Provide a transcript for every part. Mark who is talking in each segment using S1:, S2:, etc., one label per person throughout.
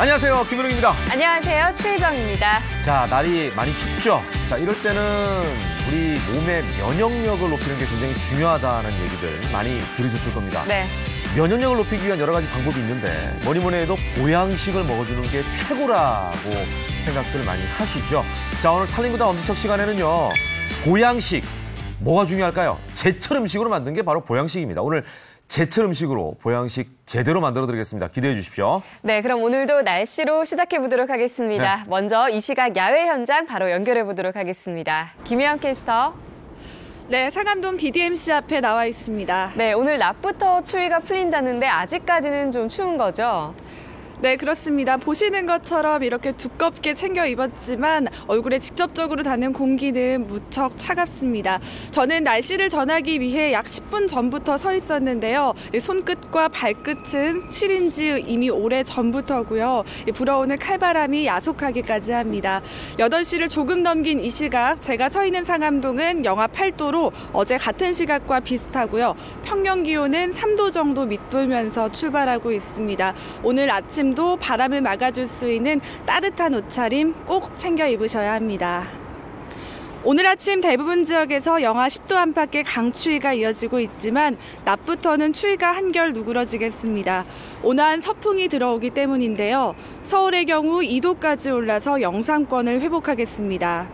S1: 안녕하세요, 김은웅입니다.
S2: 안녕하세요, 최희정입니다.
S1: 자, 날이 많이 춥죠? 자, 이럴 때는 우리 몸의 면역력을 높이는 게 굉장히 중요하다는 얘기들 많이 들으셨을 겁니다.
S2: 네.
S1: 면역력을 높이기 위한 여러 가지 방법이 있는데 뭐니 해도 보양식을 먹어주는 게 최고라고 생각들을 많이 하시죠. 자, 오늘 살림구단 엄지척 시간에는요, 보양식, 뭐가 중요할까요? 제철 음식으로 만든 게 바로 보양식입니다. 오늘 제철 음식으로 보양식 제대로 만들어드리겠습니다. 기대해 주십시오.
S2: 네, 그럼 오늘도 날씨로 시작해보도록 하겠습니다.
S1: 네.
S2: 먼저 이 시각 야외 현장 바로 연결해보도록 하겠습니다. 김혜영 캐스터.
S3: 네, 상암동 DDMC 앞에 나와 있습니다.
S2: 네, 오늘 낮부터 추위가 풀린다는데 아직까지는 좀 추운 거죠?
S3: 네, 그렇습니다. 보시는 것처럼 이렇게 두껍게 챙겨 입었지만 얼굴에 직접적으로 닿는 공기는 무척 차갑습니다. 저는 날씨를 전하기 위해 약 10분 전부터 서 있었는데요. 손끝과 발끝은 시린 지 이미 오래 전부터고요. 불어오는 칼바람이 야속하기까지 합니다. 8시를 조금 넘긴 이 시각 제가 서 있는 상암동은 영하 8도로 어제 같은 시각과 비슷하고요. 평년 기온은 3도 정도 밑돌면서 출발하고 있습니다. 오늘 아침 도 바람을 막아줄 수 있는 따뜻한 옷차림 꼭 챙겨 입으셔야 합니다. 오늘 아침 대부분 지역에서 영하 10도 안팎의 강추위가 이어지고 있지만 낮부터는 추위가 한결 누그러지겠습니다. 온화한 서풍이 들어오기 때문인데요. 서울의 경우 2도까지 올라서 영상권을 회복하겠습니다.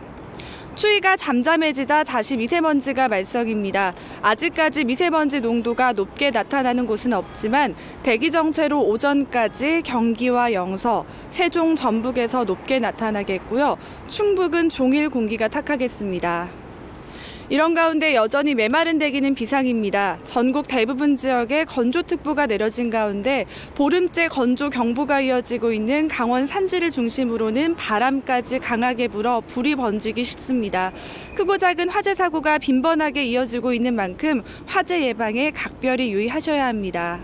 S3: 추위가 잠잠해지다 다시 미세먼지가 말썽입니다. 아직까지 미세먼지 농도가 높게 나타나는 곳은 없지만 대기 정체로 오전까지 경기와 영서, 세종, 전북에서 높게 나타나겠고요. 충북은 종일 공기가 탁하겠습니다. 이런 가운데 여전히 메마른 대기는 비상입니다. 전국 대부분 지역에 건조특보가 내려진 가운데 보름째 건조경보가 이어지고 있는 강원 산지를 중심으로는 바람까지 강하게 불어 불이 번지기 쉽습니다. 크고 작은 화재 사고가 빈번하게 이어지고 있는 만큼 화재 예방에 각별히 유의하셔야 합니다.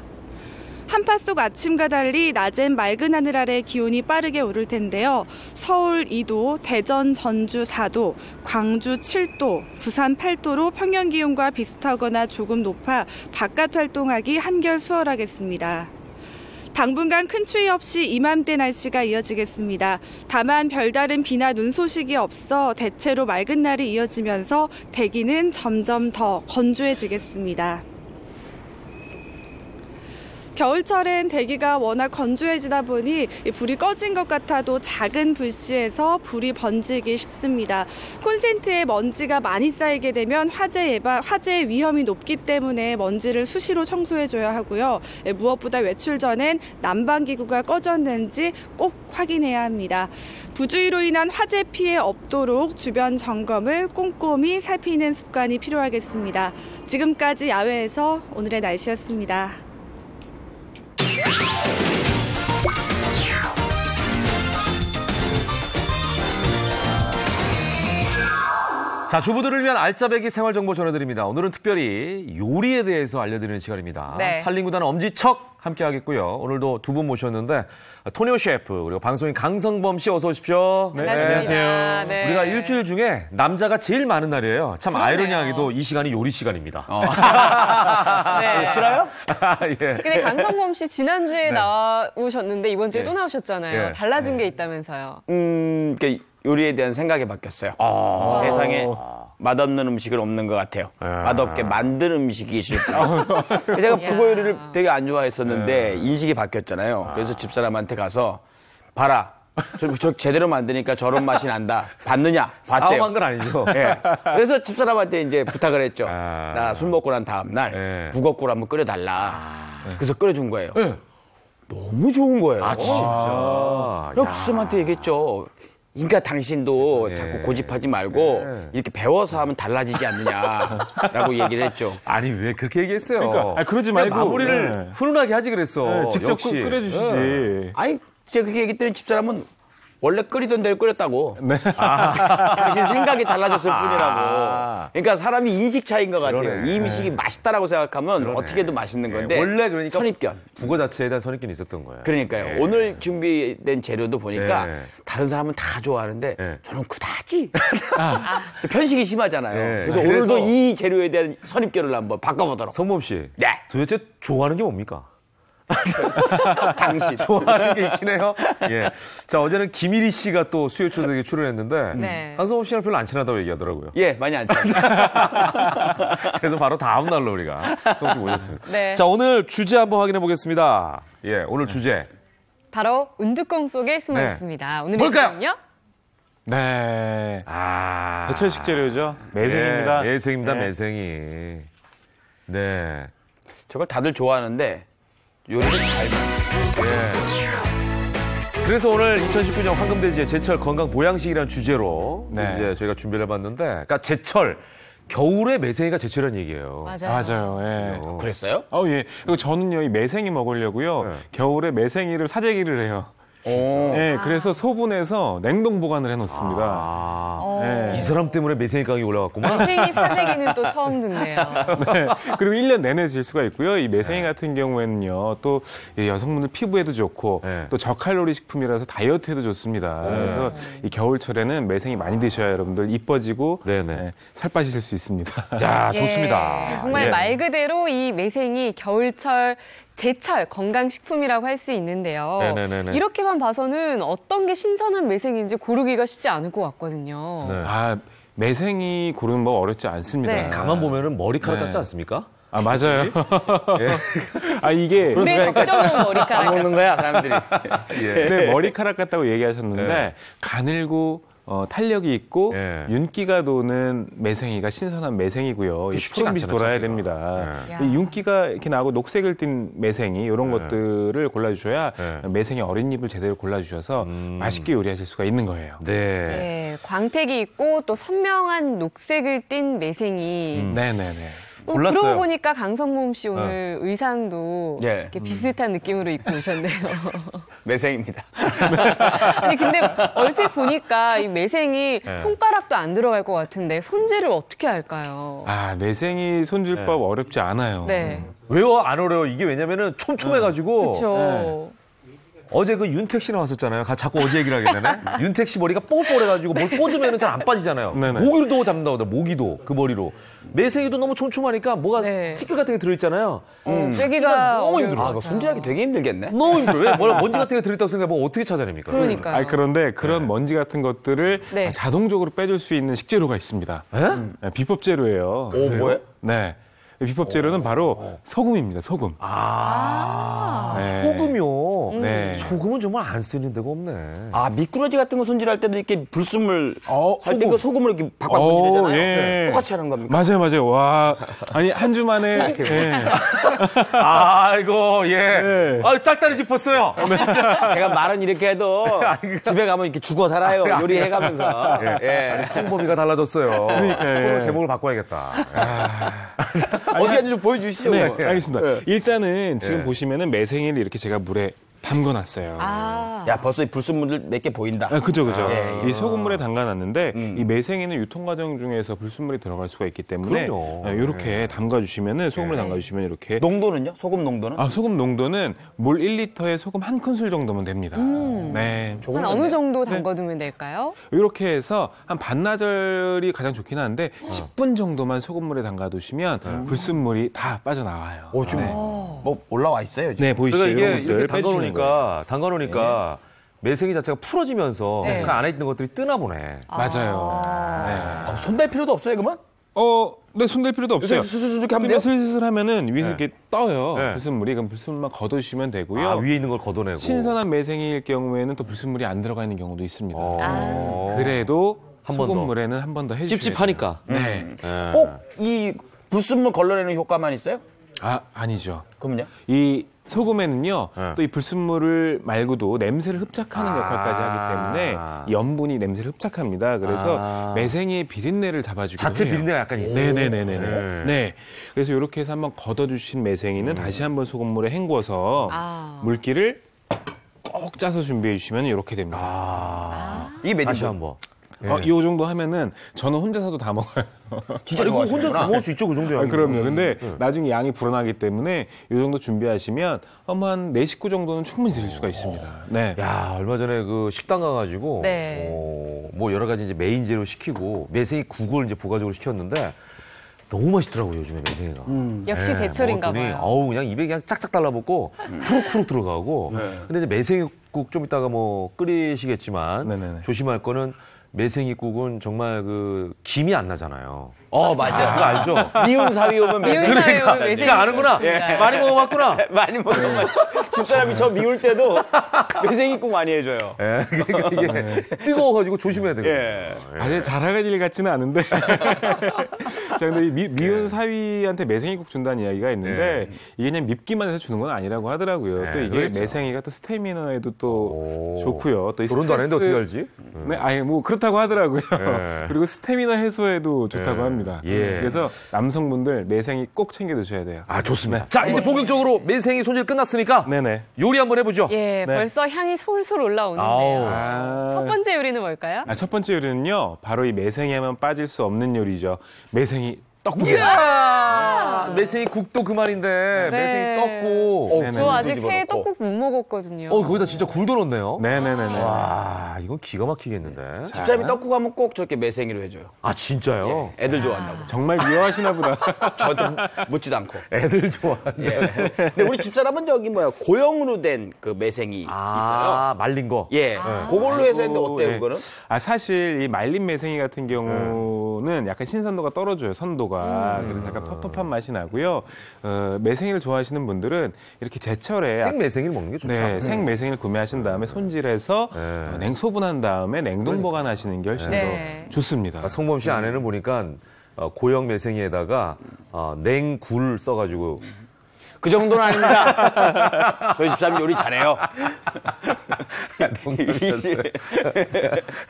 S3: 한파 속 아침과 달리 낮엔 맑은 하늘 아래 기온이 빠르게 오를 텐데요. 서울 2도, 대전, 전주 4도, 광주 7도, 부산 8도로 평년 기온과 비슷하거나 조금 높아 바깥 활동하기 한결 수월하겠습니다. 당분간 큰 추위 없이 이맘때 날씨가 이어지겠습니다. 다만 별다른 비나 눈 소식이 없어 대체로 맑은 날이 이어지면서 대기는 점점 더 건조해지겠습니다. 겨울철엔 대기가 워낙 건조해지다 보니 불이 꺼진 것 같아도 작은 불씨에서 불이 번지기 쉽습니다. 콘센트에 먼지가 많이 쌓이게 되면 화재의 위험이 높기 때문에 먼지를 수시로 청소해줘야 하고요. 무엇보다 외출 전엔 난방기구가 꺼졌는지 꼭 확인해야 합니다. 부주의로 인한 화재 피해 없도록 주변 점검을 꼼꼼히 살피는 습관이 필요하겠습니다. 지금까지 야외에서 오늘의 날씨였습니다.
S1: 자, 주부들을 위한 알짜배기 생활정보 전해드립니다. 오늘은 특별히 요리에 대해서 알려드리는 시간입니다.
S2: 네.
S1: 살림구단 엄지척 함께 하겠고요. 오늘도 두 분 모셨는데 토니오 셰프 그리고 방송인 강성범 씨 어서 오십시오.
S2: 네. 안녕하세요. 네.
S1: 우리가 일주일 중에 남자가 제일 많은 날이에요. 참
S2: 그러네요.
S1: 아이러니하게도 이 시간이 요리 시간입니다.
S2: 네.
S1: 싫어요? 예.
S2: 근데 강성범 씨 지난주에
S1: 네.
S2: 나오셨는데 이번 주에
S1: 예.
S2: 또 나오셨잖아요.
S1: 예.
S2: 달라진 게 있다면서요.
S4: 그러니까 요리에 대한 생각이 바뀌었어요. 세상에 맛없는 음식은 없는 것 같아요. 맛없게 만든 음식이 싫다. 제가 북어 요리를 되게 안 좋아했었는데 인식이 바뀌었잖아요. 그래서 집사람한테 가서 봐라. 저 제대로 만드니까 저런 맛이 난다. 봤느냐? 봤대요.
S1: 싸움한 건 아니죠.
S4: 예. 그래서 집사람한테 이제 부탁을 했죠. 나 술 먹고 난 다음 날 북어국을 한번 끓여달라. 그래서 끓여준 거예요. 너무 좋은 거예요.
S1: 아, 진짜.
S4: 그래서 집사람한테 얘기했죠. 그러니까 당신도
S1: 세상에.
S4: 자꾸 고집하지 말고 이렇게 배워서 하면 달라지지 않느냐라고 얘기를 했죠.
S1: 아니 왜 그렇게 얘기했어요?
S5: 그러니까 그러지 말고
S1: 마무리를 훈훈하게 하지 그랬어.
S5: 직접
S1: 역시.
S5: 끓여주시지.
S4: 아니 제가 그렇게 얘기했더니 집사람은 원래 끓이던 대로 끓였다고. 네. 당신 생각이 달라졌을 뿐이라고. 그러니까 사람이 인식 차이인 것 같아요.
S1: 그러네.
S4: 이 음식이 맛있다라고 생각하면
S1: 그러네.
S4: 어떻게 해도 맛있는 건데.
S1: 원래 그러니까
S4: 선입견.
S1: 북어 자체에 대한 선입견이 있었던 거예요.
S4: 그러니까요. 오늘 준비된 재료도 보니까
S1: 네.
S4: 다른 사람은 다 좋아하는데
S1: 네.
S4: 저는 그다지 편식이 심하잖아요.
S1: 네.
S4: 그래서 오늘도 이 재료에 대한 선입견을 한번 바꿔보도록.
S1: 성범 씨,
S4: 네.
S1: 도대체 좋아하는 게 뭡니까?
S4: 당신.
S1: 좋아하는 게 있긴 해요. 예. 자, 어제는 김일희 씨가 또 수요 초대에 출연했는데
S2: 네.
S1: 강성범 씨랑 별로 안 친하다고 얘기하더라고요.
S4: 예, 많이 안 찼어요.
S1: 그래서 바로 다음 날로 우리가 성범 씨 모셨습니다.
S2: 네.
S1: 자, 오늘 주제 한번 확인해 보겠습니다. 예, 오늘 주제.
S2: 바로 운두콩 속에 숨어
S1: 네.
S2: 있습니다. 오늘의
S1: 뭘까요?
S2: 주제는요?
S5: 네.
S1: 아.
S5: 제철 식재료죠. 매생입니다.
S1: 네, 매생입니다,
S5: 네.
S1: 매생이. 네.
S4: 저걸 다들 좋아하는데 요리를 잘
S1: 그래서 오늘 2019년 황금돼지의 제철 건강 보양식이라는 주제로
S5: 네.
S1: 이제 저희가 준비를 해봤는데, 그러니까 제철 겨울에 매생이가 제철이라는 얘기예요.
S2: 맞아요.
S5: 맞아요. 예.
S4: 그랬어요?
S5: 예. 그리고 저는요, 이 매생이 먹으려고요.
S1: 네.
S5: 겨울에 매생이를 사재기를 해요.
S4: 오.
S5: 예, 그래서 소분해서 냉동 보관을 해놓습니다.
S1: 아,
S5: 네.
S1: 이 사람 때문에 매생이 가격이 올라갔구만.
S2: 매생이 사재기는 또 처음 듣네요.
S5: 네. 그리고 1년 내내 질 수가 있고요. 이 매생이 같은 경우에는요, 또 여성분들 피부에도 좋고,
S1: 네.
S5: 또 저칼로리 식품이라서 다이어트에도 좋습니다. 그래서 이 겨울철에는 매생이 많이 드셔야 여러분들 이뻐지고,
S1: 네네.
S5: 살 빠지실 수 있습니다.
S1: 자,
S2: 예,
S1: 좋습니다.
S2: 정말
S1: 예.
S2: 말 그대로 이 매생이 겨울철 제철 건강식품이라고 할 수 있는데요.
S1: 네네네네.
S2: 이렇게만 봐서는 어떤 게 신선한 매생인지 고르기가 쉽지 않을 것 같거든요.
S1: 네.
S5: 매생이 고르는 법 어렵지 않습니다.
S2: 네.
S1: 가만 보면은 머리카락
S5: 네.
S1: 같지 않습니까?
S5: 맞아요.
S1: 예.
S5: 이게.
S2: 물에 적정한 머리카락.
S4: 먹는 거야, 사람들이.
S5: 네, 머리카락 같다고 얘기하셨는데,
S1: 네.
S5: 가늘고, 탄력이 있고,
S1: 네.
S5: 윤기가 도는 매생이가 신선한 매생이고요. 이
S1: 쉽지가
S5: 푸른빛이
S1: 않잖아요,
S5: 돌아야
S1: 찾기가.
S5: 됩니다.
S2: 네.
S5: 이 윤기가 이렇게 나고 녹색을 띤 매생이, 이런
S1: 네.
S5: 것들을 골라주셔야
S1: 네.
S5: 매생이 어린 잎을 제대로 골라주셔서 맛있게 요리하실 수가 있는 거예요.
S1: 네.
S2: 네, 광택이 있고 또 선명한 녹색을 띤 매생이.
S5: 네네네.
S1: 골랐어요.
S2: 그러고 보니까 강성범 씨 오늘 의상도
S4: 예.
S2: 이렇게 비슷한 느낌으로 입고 오셨네요.
S4: 매생입니다.
S2: 아니 근데 얼핏 보니까 이 매생이
S1: 네.
S2: 손가락도 안 들어갈 것 같은데 손질을 어떻게 할까요?
S5: 매생이 손질법 어렵지 않아요.
S2: 네,
S1: 왜요? 안 어려워. 이게 왜냐면은 촘촘해가지고.
S2: 그렇죠.
S1: 어제 그 윤택 씨 나왔었잖아요. 자꾸 어제 얘기를 하게 되네. 윤택 씨 머리가 뽀뽀해가지고 뭘 꽂으면 잘 안 빠지잖아요.
S5: 네네.
S1: 모기도 잡는다고 하더라고요. 모기도 그 머리로. 매생이도 너무 촘촘하니까 뭐가
S2: 네.
S1: 티끌 같은 게 들어있잖아요.
S2: 쬐기가
S1: 너무
S2: 어려울
S1: 힘들어.
S2: 것
S4: 그거
S2: 같아요.
S4: 손질하기 되게 힘들겠네.
S1: 너무 힘들어요. 왜? 먼지 같은 게 들어있다고 생각하면 어떻게 찾아냅니까?
S2: 그러니까요.
S5: 그런데 그런 먼지 같은 것들을
S2: 네.
S5: 자동적으로 빼줄 수 있는 식재료가 있습니다.
S1: 에?
S5: 비법 재료예요.
S4: 오, 뭐야?
S5: 네. 비법 재료는 바로 소금입니다. 소금. 네.
S1: 소금이요?
S5: 네.
S1: 소금은 정말 안 쓰는 데가 없네.
S4: 미꾸라지 같은 거 손질할 때도 이렇게 불순물 할 때
S5: 소금.
S4: 그 소금을 이렇게 박박 문지르잖아요.
S5: 예.
S4: 똑같이 하는 겁니까?
S5: 맞아요. 와. 아니, 한 주 만에. 예.
S1: 아이고, 예.
S5: 네.
S1: 짝다리 짚었어요.
S4: 제가 말은 이렇게 해도 집에 가면 이렇게 죽어 살아요. 요리해가면서. 예.
S1: 성범위가 달라졌어요.
S5: 그러니까요.
S1: 코너 제목을 바꿔야겠다.
S4: 어떻게 하는지 좀 보여주시죠.
S5: 네,
S4: 그거.
S5: 알겠습니다.
S4: 예.
S5: 일단은 지금
S1: 예.
S5: 보시면은 매생이를 이렇게 제가 물에 담궈놨어요.
S4: 야, 벌써 이 불순물들 몇 개 보인다.
S5: 그죠.
S4: 예,
S5: 이 소금물에 담가놨는데 이 매생이는 유통 과정 중에서 불순물이 들어갈 수가 있기 때문에
S1: 그럼요.
S5: 이렇게 담가주시면은 소금물에 담가주시면 이렇게
S4: 농도는요? 소금 농도는?
S5: 소금 농도는 물 1리터에 소금 한 큰술 정도면 됩니다. 네.
S2: 한 어느 정도 담궈두면 될까요?
S5: 이렇게 해서 한 반나절이 가장 좋긴 한데 10분 정도만 소금물에 담가두시면 불순물이 다 빠져나와요.
S4: 오, 지금 뭐 올라와 있어요, 지금.
S5: 네, 보이시죠?
S1: 그러니까
S5: 이런
S1: 이게
S5: 것들
S1: 이렇게
S5: 빼주시는 거예요.
S1: 담가놓으니까 매생이 자체가 풀어지면서
S2: 네.
S1: 그 안에 있는 것들이 뜨나 보네.
S5: 맞아요. 네.
S4: 손댈 필요도 없어요, 그러면?
S5: 네, 손댈 필요도 없어요.
S4: 슬슬 이렇게 하면 돼요?
S5: 그냥 슬슬 하면은 위에서 이렇게 떠요.
S1: 네.
S5: 불순물이. 그럼 불순물만 걷어주시면 되고요.
S1: 위에 있는 걸 걷어내고.
S5: 신선한 매생이일 경우에는 또 불순물이 안 들어가 있는 경우도 있습니다.
S1: 어.
S5: 그래도
S1: 한번 더.
S5: 소금물에는 한 번 더 해주셔야
S1: 찝찝하니까.
S5: 돼요. 네.
S4: 꼭 이 불순물 걸러내는 효과만 있어요?
S5: 아니죠.
S4: 그럼요?
S5: 이 소금에는요,
S1: 네.
S5: 또 이 불순물을 말고도 냄새를 흡착하는 역할까지 하기 때문에 이 염분이 냄새를 흡착합니다. 그래서 매생이의 비린내를 잡아주기도
S1: 자체
S5: 해요.
S1: 비린내가 약간 있어요.
S5: 네네네네.
S1: 네.
S5: 네. 그래서 이렇게 해서 한번 걷어주신 매생이는 다시 한번 소금물에 헹궈서 물기를 꼭 짜서 준비해 주시면 이렇게 됩니다.
S4: 이게 몇
S1: 다시
S4: 인분?
S1: 한번.
S5: 이 정도 하면은 저는 혼자서도 다 먹어요.
S1: 진짜 이거 혼자 다 먹을 수 있죠, 그 정도 양이.
S5: 그럼요. 근데 나중에 양이 불어나기 때문에 이 정도 준비하시면 한 4식구 정도는 충분히 드실 수가 있습니다. 네.
S1: 야, 얼마 전에 그 식당 가가지고
S2: 네.
S1: 뭐 여러 가지 이제 메인 재료 시키고 매생이 국을 이제 부가적으로 시켰는데 너무 맛있더라고요, 요즘에 매생이가.
S2: 역시 제철인가
S1: 먹었더니
S2: 봐요.
S1: 어우, 그냥 입에 그냥 짝짝 달라붙고 후룩후룩 들어가고. 근데 이제 매생이국 좀 이따가 뭐 끓이시겠지만
S5: 네네네.
S1: 조심할 거는 매생이국은 정말 그 김이 안 나잖아요.
S4: 맞아.
S1: 그거 알죠?
S4: 미운 사위 오면 매생이.
S2: 미운 사위 오면 매생이
S1: 그러니까 아는구나.
S2: 국수입니다.
S1: 많이 먹어봤구나.
S4: 많이 먹으면 집사람이 저 미울 때도 매생이국 많이 해줘요.
S1: 예, 그러니까 이게 뜨거워가지고 조심해야 되거든요.
S4: 예.
S5: 사실 잘할 일 같지는 않은데. 자, 근데 이 미운 사위한테 매생이국 준다는 이야기가 있는데 이게 그냥 밉기만 해서 주는 건 아니라고 하더라고요. 또 이게
S1: 그렇죠.
S5: 매생이가 또 스태미너에도 또
S1: 오.
S5: 좋고요. 또 이
S1: 결혼도 안 했는데 어떻게 알지?
S5: 네, 아예 뭐 그렇다고 하더라고요.
S1: 예.
S5: 그리고 스태미너 해소에도 좋다고
S1: 예.
S5: 합니다.
S1: 예.
S5: 그래서 남성분들 매생이 꼭 챙겨 드셔야 돼요.
S1: 아, 좋습니다. 자, 이제 본격적으로 매생이 손질 끝났으니까
S5: 네네.
S1: 요리 한번 해보죠.
S2: 예,
S5: 네.
S2: 벌써 향이 솔솔 올라오는데요.
S1: 아우.
S2: 첫 번째 요리는 뭘까요?
S5: 첫 번째 요리는요, 바로 이 매생이 하면 빠질 수 없는 요리죠. 매생이 떡국.
S1: 이야! 매생이 국도 그만인데
S2: 네.
S1: 매생이 떡국.
S5: 네네.
S2: 저 아직
S4: 집어넣고.
S2: 새해 떡국 못 먹었거든요.
S1: 거기다 진짜 굴도 넣네요.
S5: 네네네네.
S1: 와, 이건 기가 막히겠는데.
S4: 집사람이 떡국 하면 꼭 저렇게 매생이로 해줘요.
S1: 아, 진짜요?
S4: 애들 좋아한다고.
S5: 정말 미워하시나 보다.
S4: 저도 묻지도 않고.
S1: 애들 좋아한다.
S4: 예. 근데 우리 집사람은 저기 고형으로 된 그 매생이 있어요.
S1: 말린 거.
S4: 예. 그걸로 해서 했는데 어때요,
S5: 예.
S4: 그거는?
S5: 사실 이 말린 매생이 같은 경우는 약간 신선도가 떨어져요, 선도가. 그래서 약간 텁텁한 맛이 나고요. 매생이를 좋아하시는 분들은 이렇게 제철에
S1: 생 매생이를 먹는 게 좋죠.
S5: 네, 생 매생이를 구매하신 다음에 손질해서 소분한 다음에 냉동 보관하시는 게 훨씬
S2: 네.
S5: 더 좋습니다.
S1: 아, 성범 씨 아내는 보니까 고형 매생이에다가 냉굴 써가지고
S4: 그 정도는 아닙니다. 저희 집사람 요리 잘해요.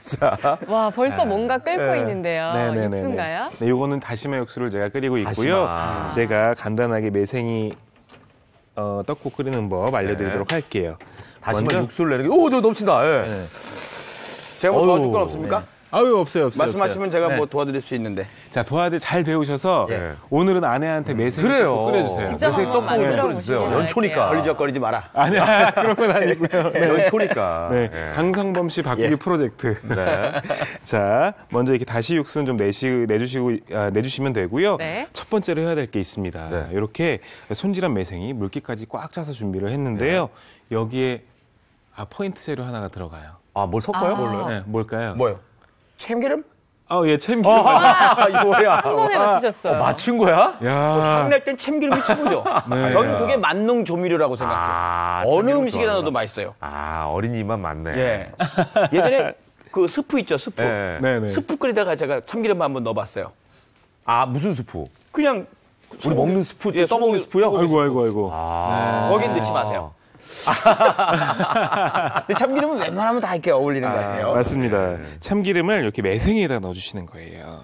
S1: 자,
S2: 와, 벌써 뭔가 끓고 있는데요.
S5: 네네네네.
S2: 육수인가요?
S5: 네, 요거는 다시마 육수를 제가 끓이고 있고요.
S1: 다시마.
S5: 제가 간단하게 매생이 떡국 끓이는 법 알려드리도록 할게요.
S1: 다시마
S5: 먼저-
S1: 육수를 내는 게, 오, 저 넘친다. 예.
S4: 제가 뭐
S1: 어우,
S4: 도와줄 건 없습니까?
S5: 아유, 없어요.
S4: 말씀하시면 제가
S5: 네.
S4: 뭐 도와드릴 수 있는데.
S5: 자, 도와드 잘 배우셔서
S1: 예.
S5: 오늘은 아내한테 매생이
S1: 그래요.
S5: 떡국 끓여주세요.
S2: 직접
S1: 매생이
S2: 한번
S1: 떡국을
S2: 만들어
S1: 끓여주세요.
S2: 보시길
S1: 연초니까.
S2: 바랄게요.
S4: 걸리적거리지 마라.
S5: 아니야, 그런 건 아니고요.
S1: 연초니까.
S5: 네,
S1: 예.
S5: 강성범 씨 바꾸기
S4: 예.
S5: 프로젝트.
S1: 네.
S5: 자, 먼저 이렇게 다시 육수는 좀 내주시면 되고요.
S2: 네.
S5: 첫 번째로 해야 될 게 있습니다.
S1: 네.
S5: 이렇게 손질한 매생이 물기까지 꽉 짜서 준비를 했는데요. 여기에 포인트 재료 하나가 들어가요.
S1: 아, 뭘 섞어요?
S2: 아.
S1: 뭘로요?
S5: 네, 뭘까요?
S4: 뭐요? 참기름?
S5: 예, 참기름.
S1: 아, 이거야.
S2: 한 번에 맞추셨어요.
S1: 맞춘 거야?
S5: 야,
S4: 탕낼 땐 참기름이 최고죠.
S5: 네.
S4: 저는 그게 만능 조미료라고 생각해요. 어느
S1: 참기름
S4: 음식이나
S1: 좋아하구나.
S4: 넣어도 맛있어요.
S1: 어린이만 많네.
S4: 예. 예전에 그 스프 있죠, 스프.
S1: 예.
S5: 네네.
S4: 스프 끓이다가 제가 참기름 한번 넣어봤어요.
S1: 무슨 스프?
S4: 그냥
S1: 우리 먹는 스프,
S4: 예,
S1: 써먹는 스프요?
S5: 아이고.
S4: 거긴 넣지 마세요. 근데 참기름은 웬만하면 다 이렇게 어울리는 것 같아요.
S5: 맞습니다. 참기름을 이렇게 매생이에다 넣어주시는 거예요.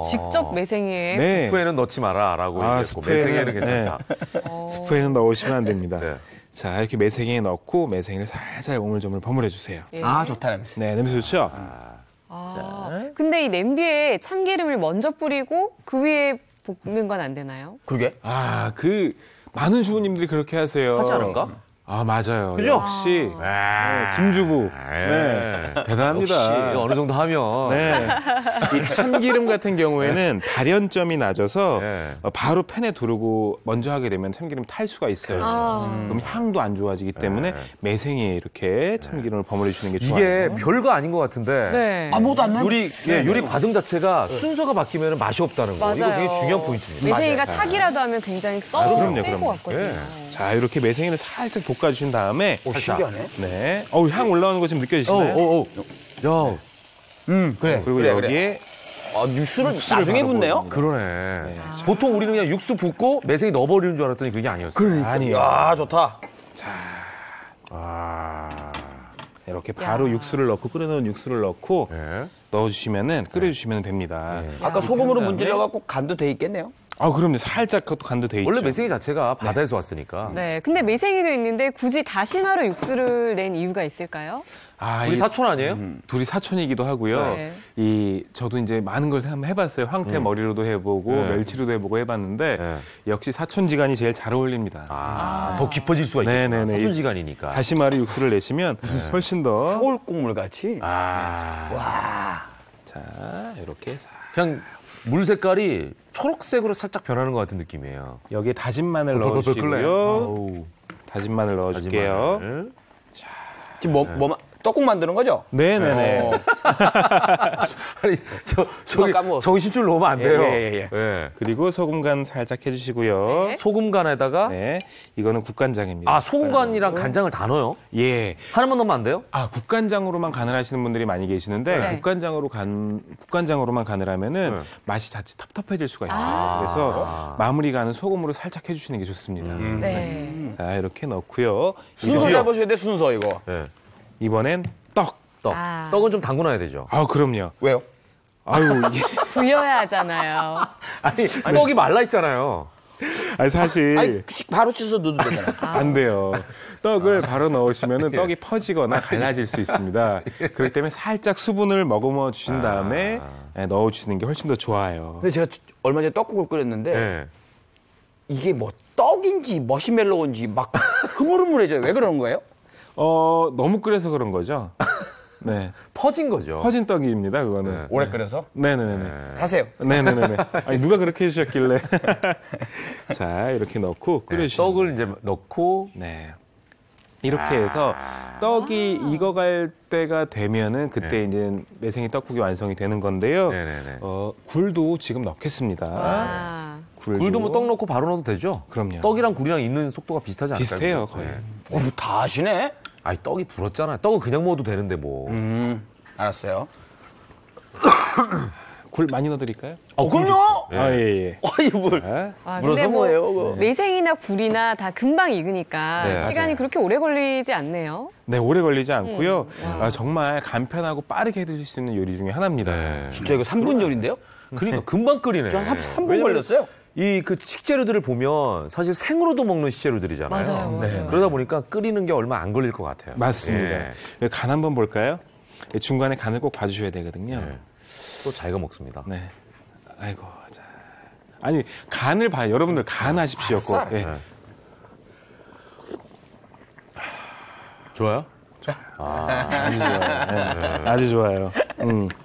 S2: 직접 매생이에.
S5: 네.
S1: 스프에는 넣지 마라라고 얘기했고 매생이에는 괜찮다.
S5: 스프에는 넣으시면 안 됩니다.
S1: 네.
S5: 자, 이렇게 매생이에 넣고 매생이를 살살 오물조물 버무려 주세요.
S2: 예.
S4: 좋다, 냄새.
S5: 네, 냄새 좋죠?
S2: 근데 이 냄비에 참기름을 먼저 뿌리고 그 위에 볶는 건 안 되나요?
S4: 그러게.
S5: 많은 주부님들이 그렇게 하세요.
S1: 하지 않은가?
S5: 맞아요.
S1: 그죠?
S5: 역시 김주부. 네, 대단합니다.
S1: 역시 어느 정도 하면.
S5: 네. 이 참기름 같은 경우에는 발연점이 낮아서
S1: 네.
S5: 바로 팬에 두르고 먼저 하게 되면 참기름 탈 수가 있어요. 그럼 향도 안 좋아지기 때문에 매생이에 이렇게 참기름을 버무려 주는 게 좋아요.
S1: 이게 별거 아닌 것 같은데.
S2: 네.
S4: 아무것도 안 넣어?
S1: 요리 과정 자체가 순서가 바뀌면 맛이 없다는 거.
S2: 맞아요.
S1: 이거 굉장히 중요한 포인트입니다.
S2: 매생이가 탁이라도 하면 굉장히 썩을
S5: 그럼요,
S2: 것
S5: 그럼요.
S2: 같거든요.
S1: 예.
S5: 자, 이렇게 매생이를 살짝 볶아주신 다음에
S4: 신기하네.
S5: 네. 향 올라오는 거 지금 느껴지시나요?
S1: 야,
S4: 그래.
S5: 그리고 여기에
S4: 육수를 나중에
S5: 바로
S4: 붓네요?
S1: 그러네. 보통 우리는 그냥 육수 붓고 매생이 넣어버리는 줄 알았더니 그게 아니었어요.
S5: 아니에요.
S4: 좋다.
S5: 이렇게 바로 육수를 넣고 끓여놓은 육수를 넣고
S1: 네.
S5: 넣어주시면은 끓여주시면 됩니다.
S4: 아까 소금으로 문질러갖고 간도 돼 있겠네요?
S5: 그럼요. 살짝 그것도 간도 돼 있죠.
S1: 원래 매생이 자체가 바다에서 왔으니까.
S2: 네, 근데 매생이도 있는데 굳이 다시마로 육수를 낸 이유가 있을까요?
S1: 우리 사촌 아니에요?
S5: 둘이 사촌이기도 하고요.
S2: 네.
S5: 저도 이제 많은 걸 한번 해봤어요. 황태 머리로도 해보고 멸치로도 해보고 해봤는데 역시 사촌지간이 제일 잘 어울립니다.
S1: 더 깊어질 수가 있겠구나.
S5: 네네네.
S1: 사촌지간이니까.
S5: 다시마로 육수를 내시면 훨씬 더.
S4: 사골 국물 같이.
S5: 와. 자, 이렇게
S1: 그냥 물 색깔이 초록색으로 살짝 변하는 것 같은 느낌이에요.
S5: 여기에 다진 마늘
S1: 벌벌
S5: 넣어주시고요.
S1: 끓네요.
S5: 다진 마늘 넣어줄게요.
S1: 다진 마늘.
S4: 지금 떡국 만드는 거죠?
S5: 네네네.
S1: 아니, 저기
S4: 까먹었어.
S1: 정신줄 놓으면 안 돼요.
S4: 예.
S1: 예.
S5: 그리고 소금 간 살짝 해주시고요.
S2: 네.
S1: 소금간에다가
S5: 네, 이거는 국간장입니다.
S1: 소금간이랑 간장을 다 넣어요?
S5: 예.
S1: 하나만 넣으면 안 돼요?
S5: 국간장으로만 간을 하시는 분들이 많이 계시는데
S2: 네.
S5: 국간장으로만 간을 하면은 맛이 자칫 텁텁해질 수가 있어요. 그래서 마무리 간은 소금으로 살짝 해주시는 게 좋습니다.
S2: 네.
S5: 자, 이렇게 넣고요.
S4: 순서 잡으셔야 돼, 순서 이거.
S1: 네.
S5: 이번엔 떡.
S1: 떡은 좀 담궈놔야 되죠.
S5: 그럼요.
S4: 왜요?
S5: 이게
S2: 불려야 하잖아요.
S1: 아니, 떡이 말라 있잖아요.
S5: 사실
S4: 바로 씻어서 넣어도 되잖아요.
S5: 안 돼요. 떡을 바로 넣으시면 떡이 퍼지거나 갈라질 수 있습니다. 그렇기 때문에 살짝 수분을 머금어 주신 다음에 넣어주시는 게 훨씬 더 좋아요.
S4: 근데 제가 얼마 전에 떡국을 끓였는데
S1: 네.
S4: 이게 뭐 떡인지 머시멜로우인지 막 흐물흐물해져요. 왜 그러는 거예요?
S5: 너무 끓여서 그런 거죠. 네.
S1: 퍼진 거죠.
S5: 퍼진 떡입니다, 그거는.
S1: 네.
S4: 오래 끓여서?
S5: 네네네.
S4: 하세요.
S5: 네네네. 아니, 누가 그렇게 해주셨길래. 자, 이렇게 넣고 끓여주시면.
S1: 떡을 이제 넣고.
S5: 네. 이렇게 해서 떡이 익어갈 때가 되면은 그때 이제 매생이 떡국이 완성이 되는 건데요.
S1: 네네네.
S5: 굴도 지금 넣겠습니다.
S1: 굴도 뭐 떡 넣고 바로 넣어도 되죠?
S5: 그럼요.
S1: 떡이랑 굴이랑 익는 속도가 비슷하지 않을까요?
S5: 비슷해요, 거의.
S4: 뭐 다 아시네?
S1: 떡이 불었잖아요. 떡은 그냥 먹어도 되는데 뭐.
S4: 알았어요.
S5: 굴 많이 넣어드릴까요?
S4: 그럼요!
S5: 예.
S4: 물.
S5: 자,
S4: 물어서
S2: 근데
S4: 뭐예요, 그거?
S2: 매생이나 굴이나 다 금방 익으니까
S1: 네,
S2: 시간이
S1: 맞아요.
S2: 그렇게 오래 걸리지 않네요.
S5: 네, 오래 걸리지 않고요. 정말 간편하고 빠르게 해드실 수 있는 요리 중에 하나입니다.
S1: 네.
S4: 진짜 이거 3분 요리인데요?
S1: 그러니까 금방 끓이네.
S4: 한 3분 걸렸어요?
S1: 그 식재료들을 보면 사실 생으로도 먹는 식재료들이잖아요.
S2: 맞아요.
S5: 네.
S1: 그러다 보니까 끓이는 게 얼마 안 걸릴 것 같아요.
S5: 맞습니다.
S1: 예.
S5: 간 한번 볼까요? 중간에 간을 꼭 봐주셔야 되거든요.
S1: 네. 또 자기가 먹습니다.
S5: 네. 아이고, 자. 아니, 간을 봐요. 여러분들 간 하십시오. 꼭.
S4: 알았어.
S5: 예.
S1: 네. 좋아요?
S5: 아주 좋아요. 네. 아주 좋아요.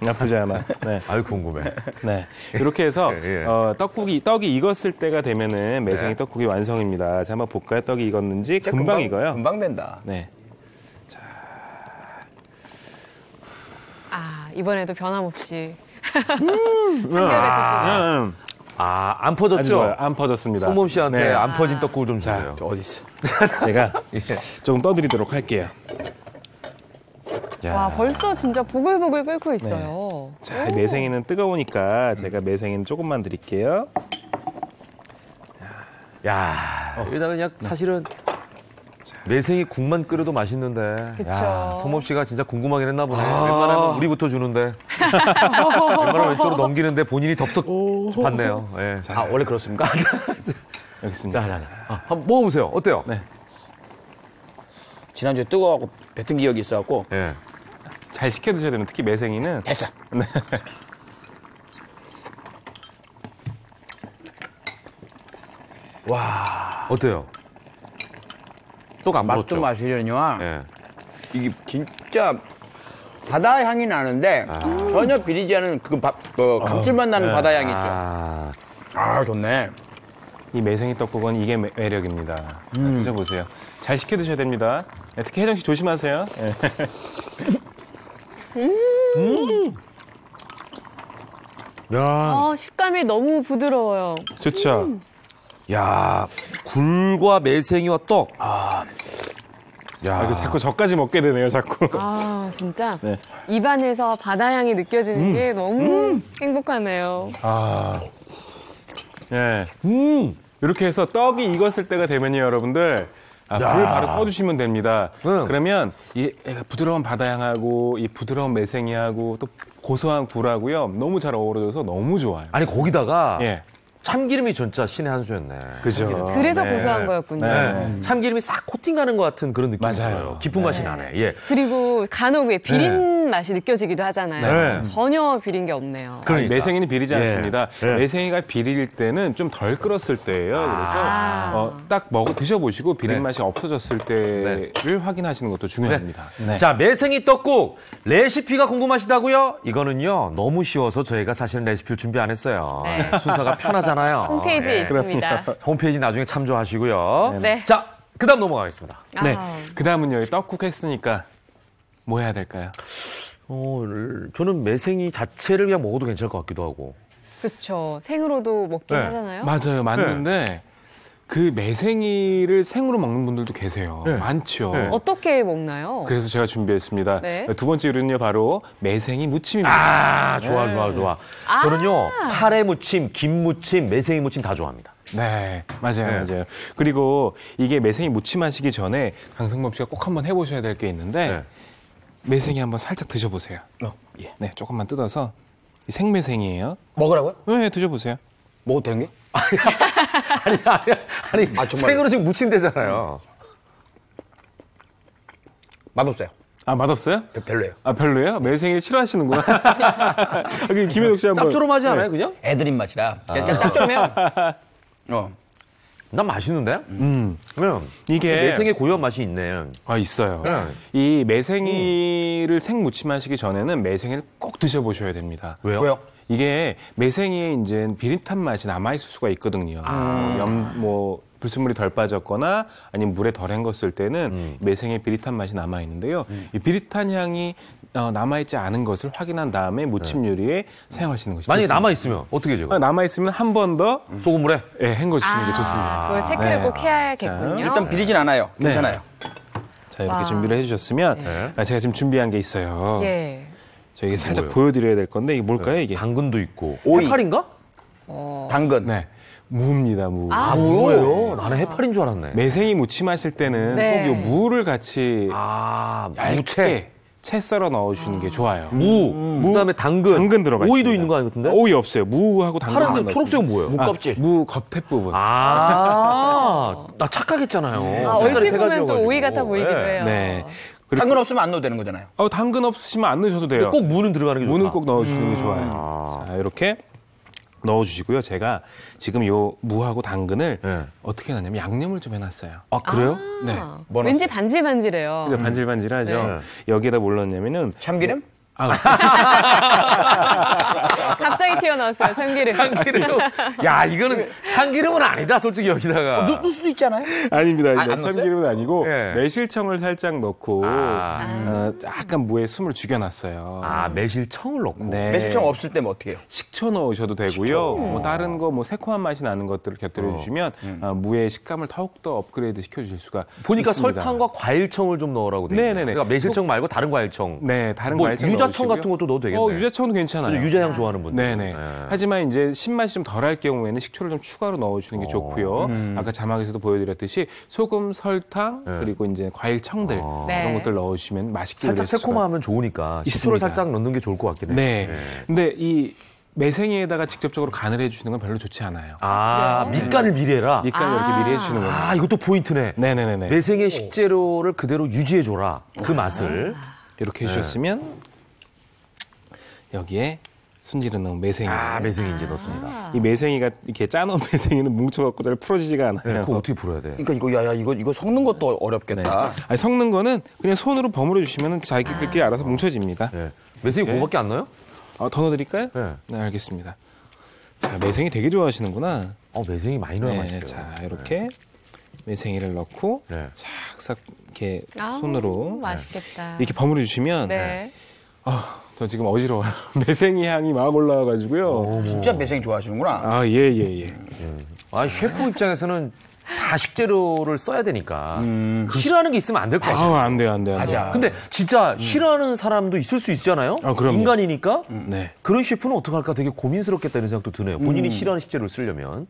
S5: 나쁘지 않아. 네.
S1: 아유, 궁금해.
S5: 네. 이렇게 해서,
S1: 예.
S5: 떡이 익었을 때가 되면은 매생이 떡국이 완성입니다. 자, 한번 볼까요? 떡이 익었는지. 금방 익어요.
S4: 금방 된다.
S5: 네.
S2: 이번에도 변함없이 한결에 드시네요.
S1: 안 퍼졌죠?
S5: 아주 좋아요. 안 퍼졌습니다.
S1: 소몸 씨한테
S5: 네.
S1: 안 퍼진 떡국을 좀 주세요.
S4: 어디 있어?
S5: 제가 조금 떠드리도록 할게요.
S2: 와, 벌써 진짜 보글보글 끓고 있어요.
S5: 자, 매생이는 뜨거우니까 제가 매생이는 조금만 드릴게요.
S1: 야, 여기다가 그냥 사실은 매생이 국만 끓여도 맛있는데.
S2: 그쵸.
S1: 야, 소몸 씨가 진짜 궁금하긴 했나 보네. 웬만하면 우리부터 주는데. 웬만하면 왼쪽으로 넘기는데 본인이 덥석 받네요. 예.
S4: 원래 그렇습니까?
S5: 여기 있습니다.
S1: 자, 한번 먹어보세요. 어때요?
S5: 네.
S4: 지난주에 뜨거워갖고 뱉은 기억이 있어갖고
S1: 예.
S5: 잘 식혀 드셔야 되는 특히 매생이는
S4: 됐어.
S5: 네.
S4: 와,
S1: 어때요? 떡 안
S4: 맛
S1: 불었죠?
S4: 좀 마시려니와
S1: 예.
S4: 이게 진짜 바다 향이 나는데 전혀 비리지 않은 그 감칠맛 나는 바다 향이 있죠. 좋네.
S5: 이 매생이 떡국은 이게 매력입니다. 드셔보세요. 잘 식혀 드셔야 됩니다. 네, 특히 혜정 씨 조심하세요. 네.
S1: 야,
S2: 식감이 너무 부드러워요.
S5: 좋죠.
S1: 야, 굴과 매생이와 떡. 야,
S5: 이거 자꾸 저까지 먹게 되네요, 자꾸.
S2: 진짜
S5: 네.
S2: 입안에서 바다 향이 느껴지는 게 너무 행복하네요.
S5: 네. 이렇게 해서 떡이 익었을 때가 되면요, 여러분들. 불을 바로 꺼주시면 됩니다. 그러면 이 부드러운 바다 향하고 이 부드러운 매생이하고 또 고소한 굴하고요, 너무 잘 어우러져서 너무 좋아요.
S1: 아니 거기다가
S5: 예.
S1: 참기름이 진짜 신의 한 수였네.
S5: 그죠.
S2: 그래서
S5: 네.
S2: 고소한 거였군요.
S5: 네.
S1: 참기름이 싹 코팅가는 것 같은 그런 느낌이
S5: 맞아요.
S1: 들어요. 깊은 맛이 나네. 예.
S2: 그리고 간혹 왜 비린 맛이 느껴지기도 하잖아요.
S1: 네.
S2: 전혀 비린 게 없네요.
S1: 그러니까.
S5: 매생이는 비리지
S1: 예.
S5: 않습니다.
S1: 예.
S5: 매생이가 비릴 때는 좀 덜 끓었을 때예요. 그래서 딱 드셔보시고 비린
S1: 네.
S5: 맛이 없어졌을 때를 확인하시는 것도 중요합니다. 네.
S1: 자, 매생이 떡국 레시피가 궁금하시다고요? 이거는요 너무 쉬워서 저희가 사실은 레시피를 준비 안 했어요.
S2: 네.
S1: 순서가 편하잖아요.
S2: 홈페이지에
S1: 예.
S2: 있습니다.
S1: 홈페이지 나중에 참조하시고요.
S2: 네.
S1: 자, 그다음 넘어가겠습니다.
S5: 네.
S2: 아.
S5: 그다음은요, 떡국 했으니까 뭐 해야 될까요?
S1: 저는 매생이 자체를 그냥 먹어도 괜찮을 것 같기도 하고.
S2: 그렇죠. 생으로도 먹긴
S1: 네.
S2: 하잖아요.
S5: 맞아요, 맞는데 그 매생이를 생으로 먹는 분들도 계세요.
S1: 네.
S5: 많죠.
S1: 네.
S2: 어떻게 먹나요?
S5: 그래서 제가 준비했습니다.
S2: 네.
S5: 두 번째 요리는요, 바로 매생이 무침입니다.
S1: 아, 좋아,
S5: 네.
S1: 좋아, 좋아.
S2: 아.
S1: 저는요, 카레 무침, 김 무침, 매생이 무침 다 좋아합니다.
S5: 네, 맞아요,
S1: 네.
S5: 맞아요. 그리고 이게 매생이 무침 하시기 전에 강성범 씨가 꼭 한번 해보셔야 될 게 있는데
S1: 네.
S5: 매생이 한번 살짝 드셔보세요.
S4: 예.
S5: 네, 조금만 뜯어서 이 생매생이에요.
S4: 먹으라고요?
S5: 네, 드셔보세요.
S4: 먹어도 되는 게?
S1: 아니,
S4: 아, 정말요?
S1: 생으로 지금 무침되잖아요.
S4: 맛없어요.
S5: 아, 맛없어요?
S4: 별로예요.
S5: 아, 별로예요? 매생이를 싫어하시는구나. 김혜덕 씨 한번.
S1: 짭조름하지 않아요,
S5: 네.
S1: 그냥?
S4: 애들 입맛이라. 그냥 짭조름해요.
S1: 난 맛있는데? 그러면
S5: 이게
S1: 매생의 고유한 맛이 있네.
S5: 아, 있어요.
S1: 네.
S5: 이 매생이를 생무침 하시기 전에는 매생이를 꼭 드셔보셔야 됩니다.
S1: 왜요?
S5: 이게 매생이에 이제 비릿한 맛이 남아있을 수가 있거든요. 불순물이 덜 빠졌거나 아니면 물에 덜 헹궜을 때는 매생이의 비릿한 맛이 남아있는데요. 이 비릿한 향이 남아있지 않은 것을 확인한 다음에 무침 요리에 사용하시는 것이
S1: 만약에
S5: 좋습니다.
S1: 남아있으면 어떻게 해요?
S5: 남아있으면 한 번 더
S1: 소금물에?
S5: 헹궈주시는 게 좋습니다.
S2: 그걸 체크를
S5: 네.
S2: 꼭 해야겠군요.
S4: 일단 비리진 않아요.
S5: 네.
S4: 괜찮아요.
S5: 자, 이렇게
S2: 와.
S5: 준비를 해주셨으면
S1: 네.
S5: 제가 지금 준비한 게 있어요.
S2: 예.
S5: 저희 살짝
S1: 뭐예요?
S5: 보여드려야 될 건데 이게 뭘까요, 이게?
S1: 당근도 있고.
S4: 오이.
S1: 해파리인가?
S4: 당근.
S5: 네, 무입니다, 무.
S2: 아,
S1: 뭐예요? 나는 해파리인 줄 알았네.
S5: 매생이 무침하실 때는
S2: 네.
S5: 꼭 이 무를 같이
S1: 무채.
S5: 얇게 채 썰어 넣어주시는 게 좋아요.
S1: 그다음에 당근.
S5: 당근 들어가
S1: 오이도
S5: 있습니다.
S1: 있는 거 아니거든요?
S5: 오이 없어요. 무하고 당근.
S1: 파란색, 초록색은 뭐예요?
S4: 무 껍질.
S5: 무 겉에 부분.
S1: 나 착각했잖아요. 색깔이
S2: 얼핏
S1: 세
S2: 보면
S1: 가지여가지고.
S2: 또 오이 같아 보이기도
S1: 네.
S2: 해요.
S5: 네.
S4: 당근 없으면 안 넣어도 되는 거잖아요.
S5: 당근 없으시면 안 넣으셔도 돼요.
S1: 꼭 무는 들어가는 게 좋다.
S5: 무는 꼭 넣어주시는 게 좋아요. 자, 이렇게 넣어주시고요. 제가 지금 요 무하고 당근을
S1: 네.
S5: 어떻게 해놨냐면 양념을 좀 해놨어요.
S1: 아, 그래요?
S5: 네.
S2: 왠지 반질반질해요.
S5: 그죠? 반질반질하죠.
S1: 네.
S5: 여기에다 뭘 넣었냐면은
S4: 참기름?
S2: 갑자기 튀어나왔어요, 참기름.
S1: 참기름. 야, 이거는 참기름은 아니다, 솔직히 여기다가.
S4: 넣을 수도 있잖아요.
S5: 아닙니다.
S4: 안 넣었어요?
S5: 참기름은 아니고
S1: 네.
S5: 매실청을 살짝 넣고
S1: 아.
S5: 약간 무에 숨을 죽여놨어요.
S1: 매실청을 넣고.
S5: 네.
S4: 매실청 없을 때면 어떻게 해요?
S5: 식초 넣으셔도 되고요. 뭐 다른 거 뭐 새콤한 맛이 나는 것들을 곁들여 주시면 무의 식감을 더욱더 업그레이드 시켜주실 수가
S1: 보니까
S5: 있습니다.
S1: 설탕과 과일청을 좀 넣으라고 돼 있네요.
S5: 네네네.
S1: 그러니까 매실청 말고 다른 과일청.
S5: 네, 다른
S1: 뭐
S5: 과일청
S1: 유자청
S5: 넣으시고요.
S1: 같은 것도 넣어도 되겠네.
S5: 유자청도 괜찮아요.
S1: 유자향 좋아하는 분들.
S5: 네네. 하지만 이제 신맛이 좀 덜할 경우에는 식초를 좀 추가로 넣어주는 게 좋고요. 아까 자막에서도 보여드렸듯이 소금, 설탕 그리고 이제 과일청들
S2: 네.
S5: 그런 것들 넣어주시면 맛있게
S1: 살짝
S5: 드실 수가
S1: 새콤하면 좋으니까 식초를
S5: 있습니다.
S1: 살짝 넣는 게 좋을 것 같긴 해요.
S5: 네. 근데 이 매생이에다가 직접적으로 간을 해주시는 건 별로 좋지 않아요.
S1: 밑간을 미리 해라.
S5: 밑간을 이렇게 미리 해주시는 거예요.
S1: 이것도 포인트네.
S5: 네네네.
S1: 매생의 식재료를 그대로 유지해줘라. 그 맛을.
S5: 이렇게 해주셨으면 여기에 순지를 넣은 매생이.
S1: 매생이 이제 넣습니다.
S5: 이 매생이가 이렇게 짜놓은 매생이는 뭉쳐갖고 잘 풀어지지가 않아요.
S1: 네, 그거 어떻게 풀어야 돼?
S4: 그러니까 이거 섞는 것도 어렵겠다.
S5: 아니, 섞는 거는 그냥 손으로 버무려 주시면 자기들끼리 알아서 뭉쳐집니다.
S1: 네. 매생이 그거밖에 안 넣어요?
S5: 더 넣어드릴까요?
S1: 네.
S5: 네, 알겠습니다. 자, 매생이 되게 좋아하시는구나.
S1: 매생이 많이 넣어야
S5: 네,
S1: 맛있어요.
S5: 자, 이렇게 매생이를 넣고
S1: 네.
S5: 싹싹 이렇게 손으로
S2: 맛있겠다.
S5: 이렇게 버무려 주시면
S2: 네.
S5: 저 지금 어지러워요. 매생이 향이 막 올라와가지고요.
S4: 진짜 매생이 좋아하시는구나.
S5: 예.
S1: 셰프 입장에서는 다 식재료를 써야 되니까 싫어하는 게 있으면 안 될 것 같아요.
S5: 안 돼요.
S4: 맞아.
S1: 근데 진짜 싫어하는 사람도 있을 수 있잖아요.
S5: 그럼요.
S1: 인간이니까.
S5: 네.
S1: 그런 셰프는 어떡할까 되게 고민스럽겠다는 생각도 드네요. 본인이 싫어하는 식재료를 쓰려면.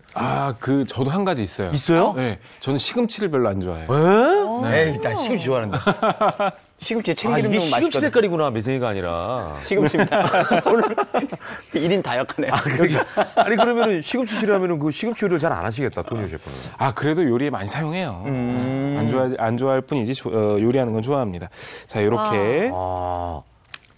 S5: 저도 한 가지 있어요.
S1: 있어요?
S5: 네. 저는 시금치를 별로 안 좋아해요.
S1: 에?
S4: 에이, 나 시금치 좋아하는데. 시금치에
S1: 아,
S4: 참기름
S1: 이게
S4: 넣으면
S1: 시금치
S4: 맛있거든.
S1: 색깔이구나, 매생이가 아니라.
S4: 시금치입니다. 오늘 1인 다역하네.
S1: 아니, 그러면은 시금치 싫어하면은 그 시금치 요리를 잘 안 하시겠다, 토니오 셰프는.
S5: 아, 그래도 요리에 많이 사용해요. 안 좋아할 뿐이지 요리하는 건 좋아합니다. 자, 이렇게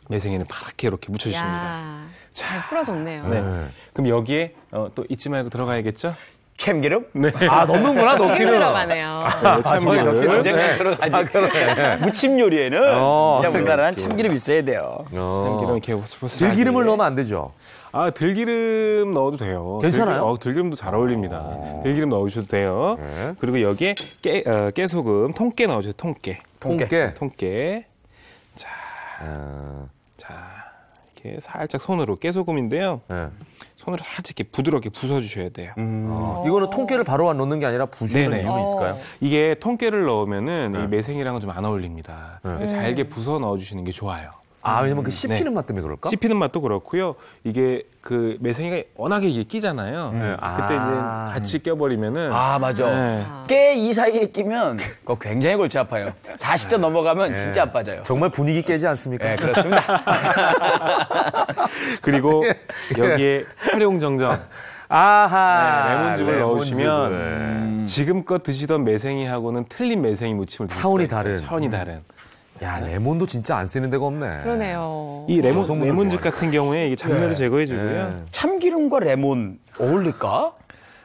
S5: 매생이를 파랗게 이렇게 묻혀주십니다.
S2: 야, 잘 풀어줬네요.
S5: 네. 그럼 여기에 또 잊지 말고 들어가야겠죠?
S4: 참기름?
S5: 네.
S1: 아, 넣는구나,
S2: 힘
S1: 넣기는.
S2: 들어가네요.
S5: 참기름.
S4: 언젠가 들어가지.
S1: 아, 그러네.
S4: 무침 요리에는 그냥 우리나라는 참기름 있어야 돼요.
S5: 참기름 이렇게 호스호스.
S1: 들기름을 넣으면 안 되죠.
S5: 아, 들기름 넣어도 돼요.
S1: 괜찮아요?
S5: 들기름도 잘 어울립니다. 들기름 넣으셔도 돼요.
S1: 네.
S5: 그리고 여기에 깨소금, 통깨 넣어주세요. 통깨.
S1: 통깨.
S5: 자, 이렇게 살짝 손으로 깨소금인데요.
S1: 네.
S5: 손으로 살짝 이렇게 부드럽게 부숴주셔야 돼요.
S1: 이거는 통깨를 바로 안 넣는 게 아니라 부수는
S5: 네네.
S1: 이유는 있을까요?
S5: 이게 통깨를 넣으면은
S1: 네.
S5: 이 매생이랑은 좀 안 어울립니다. 잘게 부숴 넣어주시는 게 좋아요.
S1: 아, 왜냐면 그 씹히는 맛 때문에 그럴까?
S5: 씹히는 맛도 그렇고요. 이게 그 매생이가 워낙에 이게 끼잖아요. 그때 이제 같이 껴버리면은
S4: 아, 맞아.
S5: 네.
S4: 깨 이 사이에 끼면 그거 굉장히 골치 아파요. 40대 넘어가면 진짜 아파져요.
S1: 정말 분위기 깨지 않습니까?
S4: 네, 그렇습니다.
S5: 그리고 여기에 활용정정
S1: 아하.
S5: 레몬즙을
S1: 레몬즙을.
S5: 넣으시면 지금껏 드시던 매생이하고는 틀린 매생이 무침을 드실
S1: 차원이
S5: 수가 있어요.
S1: 다른.
S5: 차원이 다른.
S1: 야, 레몬도 진짜 안 쓰는 데가 없네.
S2: 그러네요.
S5: 이
S1: 여성분들
S5: 레몬즙
S1: 좋아해요.
S5: 같은 경우에 이게 잡내를 제거해주고요.
S1: 네.
S4: 참기름과 레몬 어울릴까?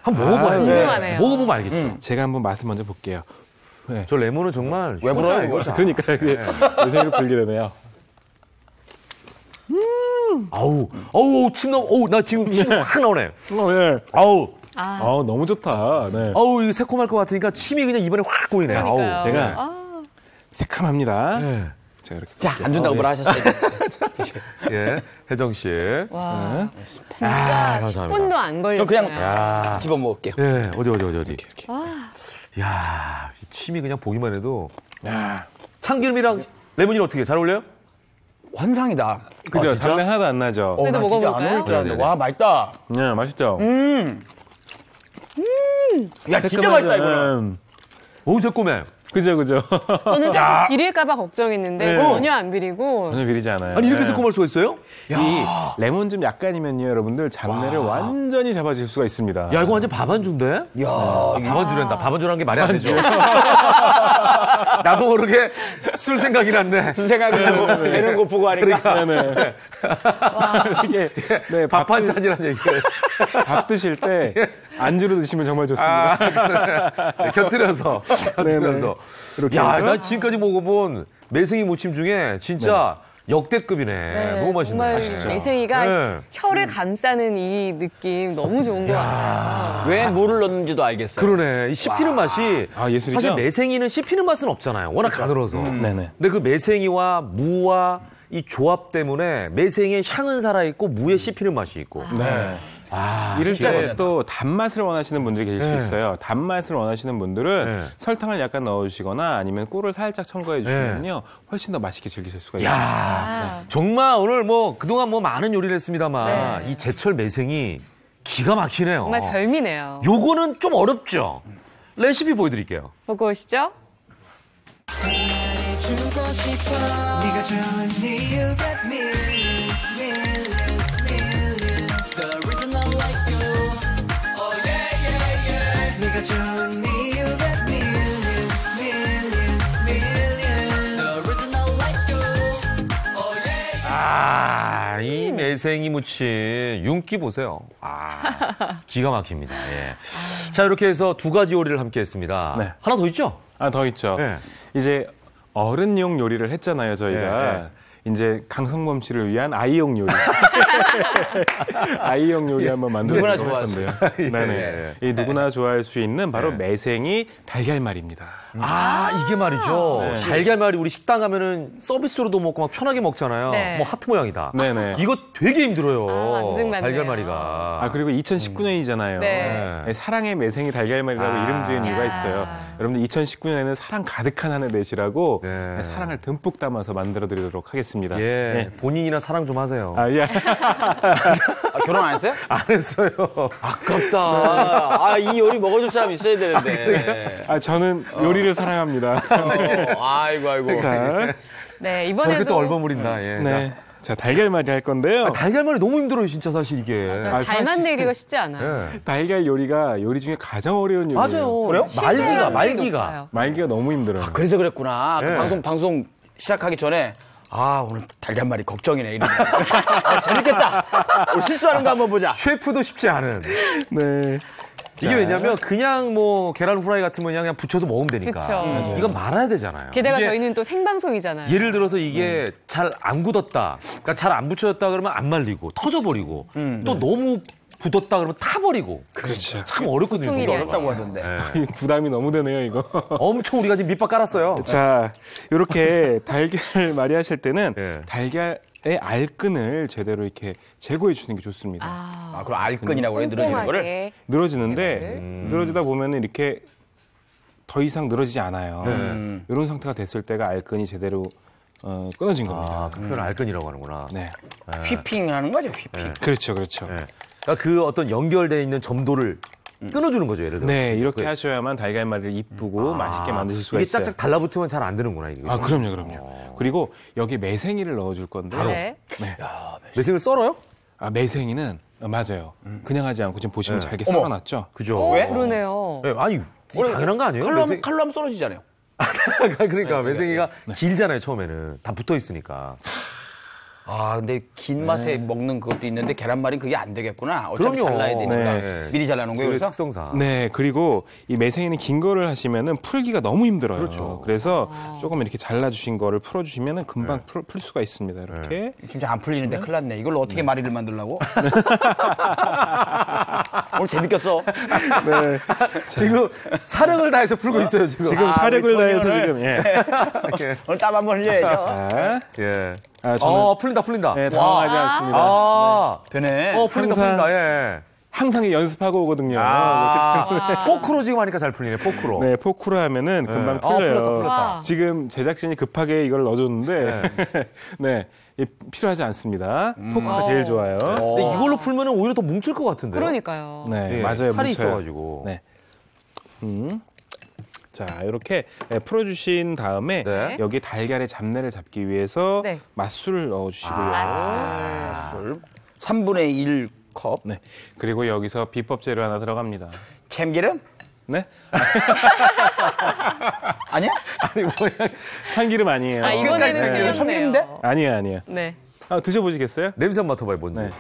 S1: 한번 먹어봐요.
S2: 궁금하네요.
S1: 먹어보면 알겠죠.
S5: 제가 한번 맛을 먼저 볼게요.
S1: 저 레몬은 정말
S4: 왜 불어요,
S1: 효자예요,
S4: 이거?
S1: 효자.
S5: 그러니까 이게 매생이를 불게 되네요.
S1: 아우, 나 지금 침 확 나오네.
S5: 네.
S1: 아우,
S5: 너무 좋다. 네.
S1: 아우, 이거 새콤할 것 같으니까 침이 그냥 입안에 확 고이네. 아우.
S2: 그러니까요.
S5: 제가 새카맙니다.
S1: 네.
S5: 자, 이렇게.
S4: 자, 안 준다고 뭐라 하셨어요?
S1: 예, 혜정 씨.
S2: 와,
S1: 아,
S2: 진짜
S1: 감사합니다.
S2: 10분도 안
S4: 저
S2: 걸렸어요.
S4: 그냥
S1: 야,
S4: 집어 먹을게요.
S1: 예, 어디.
S2: 와,
S1: 야, 이 침이 그냥 보기만 해도.
S5: 야,
S1: 참기름이랑 레몬이랑 어떻게 잘 어울려요?
S4: 환상이다.
S5: 그죠?
S1: 진짜?
S5: 잡내 하나도 안 나죠?
S2: 그래도
S4: 나 진짜 안
S2: 먹어볼까요?
S4: 어울릴 줄 알았는데.
S1: 네네네.
S4: 와, 맛있다.
S5: 네, 맛있죠?
S4: 야, 진짜 맛있다, 이거는.
S1: 오, 새콤해.
S5: 그죠.
S2: 저는 사실 비릴까봐 걱정했는데
S5: 네.
S2: 전혀 안 비리고
S5: 전혀 비리지 않아요.
S1: 아니, 이렇게
S5: 네.
S1: 새콤할 수가 있어요?
S5: 이 레몬즙 약간이면요, 여러분들 잡내를 완전히 잡아줄 수가 있습니다.
S1: 야, 이거 완전 밥안주인데?
S4: 야,
S1: 밥안주란다. 밥안주라는 게 말이 안 되죠. 나도 모르게 술 생각이 났네.
S4: 술 생각나고 배는 고프고 하니까.
S5: 네네. 이게 네,
S1: 밥 한 잔이라는 얘기예요.
S5: 밥 드실 때 안주로 드시면 정말 좋습니다.
S1: 곁들여서.
S5: 이렇게
S1: 야,
S5: 해서?
S1: 나 지금까지 먹어본 매생이 무침 중에 진짜 역대급이네.
S2: 네,
S1: 너무 맛있네.
S2: 정말
S1: 맛있죠.
S2: 매생이가
S1: 네.
S2: 혀를 감싸는 이 느낌 너무 좋은 것 같아요.
S4: 왜 물을 넣는지도 알겠어요.
S1: 그러네. 이 씹히는 맛이
S5: 예술이죠?
S1: 사실 매생이는 씹히는 맛은 없잖아요. 워낙 가늘어서.
S5: 네네.
S1: 근데 그 매생이와 무와 이 조합 때문에 매생이의 향은 살아있고 무에 씹히는 맛이 있고.
S5: 네. 이럴 때 또 단맛을 원하시는 분들이 계실 수 있어요. 단맛을 원하시는 분들은
S1: 네.
S5: 설탕을 약간 넣어주시거나 아니면 꿀을 살짝 첨가해 주시면요. 훨씬 더 맛있게 즐기실 수가 있어요.
S1: 야, 정말 오늘 뭐 그동안 뭐 많은 요리를 했습니다만
S2: 네.
S1: 이 제철 매생이 기가 막히네요.
S2: 정말 별미네요.
S1: 요거는 좀 어렵죠. 레시피 보여드릴게요.
S2: 보고 오시죠.
S6: 네가 좋은 이유가 millions, millions, millions. The reason I like you. Oh yeah, yeah, yeah. 네가 좋은 이유가 millions, millions, millions. The reason I like you. Oh yeah.
S1: 이 매생이 무침 윤기 보세요. 기가 막힙니다. 예. 자, 이렇게 해서 두 가지 요리를 함께 했습니다.
S5: 네.
S1: 하나 더 있죠?
S5: 더 있죠.
S1: 네.
S5: 이제 어른용 요리를 했잖아요, 저희가.
S1: 네.
S5: 이제 강성범 씨를 위한 아이용 요리. 아이용 요리 한번 만들어
S4: 누구나
S5: 보도록 할
S4: 좋아할
S5: 건데요. 네네. 이 누구나 좋아할 수 있는 바로 매생이 달걀말입니다.
S1: 이게 말이죠.
S5: 네.
S1: 달걀말이 우리 식당 가면은 서비스로도 먹고 막 편하게 먹잖아요.
S2: 네.
S1: 뭐 하트 모양이다.
S5: 네네.
S1: 이거 되게 힘들어요.
S2: 앙증맞네요.
S1: 달걀말이가.
S5: 그리고 2019년이잖아요.
S2: 네.
S5: 사랑의 매생이 달걀말이라고 이름 지은 이유가 있어요. 여러분들 2019년에는 사랑 가득한 한 해 되시라고
S1: 네.
S5: 사랑을 듬뿍 담아서 만들어 드리도록 하겠습니다.
S1: 예.
S5: 네.
S1: 본인이나 사랑 좀 하세요.
S5: 예.
S4: 결혼 안 했어요?
S1: 안 했어요.
S4: 아깝다. 이 요리 먹어줄 사람 있어야 되는데.
S5: 저는 요리를 사랑합니다.
S4: 아이고.
S5: 자,
S2: 네,
S1: 저렇게
S2: 이번에도
S1: 또 얼버무린다. 예.
S5: 네. 자, 달걀말이 할 건데요.
S1: 달걀말이 너무 힘들어요, 진짜 사실 이게.
S2: 잘
S5: 사실-
S2: 만들기가 쉽지 않아요.
S1: 예.
S5: 달걀 요리가 요리 중에 가장 어려운 요리예요.
S1: 맞아요.
S4: 그래요?
S1: 말기가.
S5: 말기가 너무 힘들어요.
S4: 그래서 그랬구나.
S1: 네.
S4: 그 방송 시작하기 전에 오늘 달걀말이 걱정이네. 이러네. 재밌겠다. 오늘 실수하는 거 한번 보자.
S1: 셰프도 쉽지 않은.
S5: 네.
S1: 이게 왜냐면 그냥 뭐 계란 후라이 같은 거 그냥 붙여서 먹으면 되니까.
S2: 그쵸.
S5: 맞아요.
S1: 이건 말아야 되잖아요.
S2: 게다가
S1: 이게
S2: 저희는 또 생방송이잖아요.
S1: 예를 들어서 이게 잘 안 굳었다. 그러니까 잘 안 붙여졌다 그러면 안 말리고 터져버리고 또 너무 굳었다 그러면 타버리고.
S5: 그렇죠.
S1: 참 어렵거든요.
S2: 보통 일이
S1: 이거.
S4: 어렵다고 하던데.
S1: 예.
S5: 부담이 너무 되네요, 이거.
S1: 엄청 우리가 지금 밑밥 깔았어요.
S5: 자, 이렇게 달걀말이 하실 때는
S1: 예.
S5: 달걀의 알끈을 제대로 이렇게 제거해 주는 게 좋습니다.
S4: 그럼 알끈이라고 그래, 늘어지는 거를?
S2: 꼼꼼하게.
S5: 늘어지는데 늘어지다 보면은 이렇게 더 이상 늘어지지 않아요.
S1: 네.
S5: 이런 상태가 됐을 때가 알끈이 제대로 끊어진 겁니다.
S1: 아, 그 표현 알끈이라고 하는구나.
S5: 네,
S4: 휘핑 하는 거죠, 휘핑.
S5: 그렇죠, 그렇죠.
S1: 예. 그러니까 그 어떤 연결되어 있는 점도를 끊어주는 거죠, 예를 들어.
S5: 네, 이렇게 하셔야만 달걀말이를 이쁘고 맛있게 만드실 수가
S1: 이게
S5: 있어요.
S1: 짝짝 달라붙으면 잘 안 되는구나, 이게.
S5: 아, 그럼요. 그리고 여기 매생이를 넣어줄 건데요.
S2: 네.
S1: 매생을 썰어요?
S5: 아, 매생이는 맞아요. 그냥 하지 않고 지금 보시면
S1: 네.
S5: 잘게
S4: 어머.
S5: 썰어놨죠.
S1: 그죠?
S4: 왜?
S2: 그러네요.
S1: 예, 아니, 이게 당연한 거 아니에요?
S4: 칼로 하면 떨어지잖아요.
S1: 그러니까 매생이가 길잖아요, 처음에는. 다 붙어 있으니까.
S4: 근데 긴 맛에 먹는 그것도 있는데 계란말이는 그게 안 되겠구나. 어차피
S1: 그럼요.
S4: 잘라야 되니까.
S1: 네.
S4: 미리 잘라놓은 거예요,
S1: 우리의
S4: 그래서?
S1: 특성상.
S5: 네, 그리고 이 매생이는 긴 거를 하시면은 풀기가 너무 힘들어요.
S1: 그렇죠.
S5: 그래서 조금 이렇게 잘라주신 거를 풀어주시면은 금방 풀 수가 있습니다. 이렇게.
S4: 진짜 안 풀리는데 큰일 났네. 이걸로 어떻게 마리를 만들려고? 오늘 재밌겠어.
S5: 네.
S1: 지금 사력을 다해서 풀고 있어요, 지금.
S5: 지금 사력을
S4: 우리
S5: 다해서
S4: 토니오를.
S5: 지금, 예.
S4: 오늘 땀 한번 흘려야죠.
S5: 자,
S1: 예.
S5: 저는
S1: 풀린다.
S5: 네, 당황하지 않습니다.
S4: 되네.
S1: 풀린다,
S5: 항상-
S1: 예.
S5: 항상 연습하고 오거든요.
S1: 포크로 지금 하니까 잘 풀리네, 포크로.
S5: 네, 포크로 하면은 금방 풀려요.
S1: 풀렸다.
S2: 와.
S5: 지금 제작진이 급하게 이걸 넣어줬는데, 네, 필요하지 않습니다. 포크가 제일 좋아요.
S1: 근데 이걸로 풀면 오히려 더 뭉칠 것 같은데.
S2: 그러니까요.
S5: 네,
S1: 예,
S5: 맞아요.
S1: 살이
S5: 뭉쳐요.
S1: 있어가지고.
S5: 네. 자, 이렇게 풀어주신 다음에
S1: 네.
S5: 여기 달걀의 잡내를 잡기 위해서
S2: 네.
S5: 맛술을 넣어주시고요.
S4: 술 3분의 1컵.
S5: 네. 그리고 여기서 비법 재료 하나 들어갑니다.
S4: 참기름?
S5: 네?
S4: 아니야?
S1: 아니, 뭐야.
S5: 참기름 아니에요.
S2: 이번에는
S4: 참기름, 참기름인데?
S2: 틀렸네요.
S5: 아니에요.
S2: 네.
S5: 드셔보시겠어요?
S1: 냄새 한번 맡아봐요, 뭔지.
S5: 네.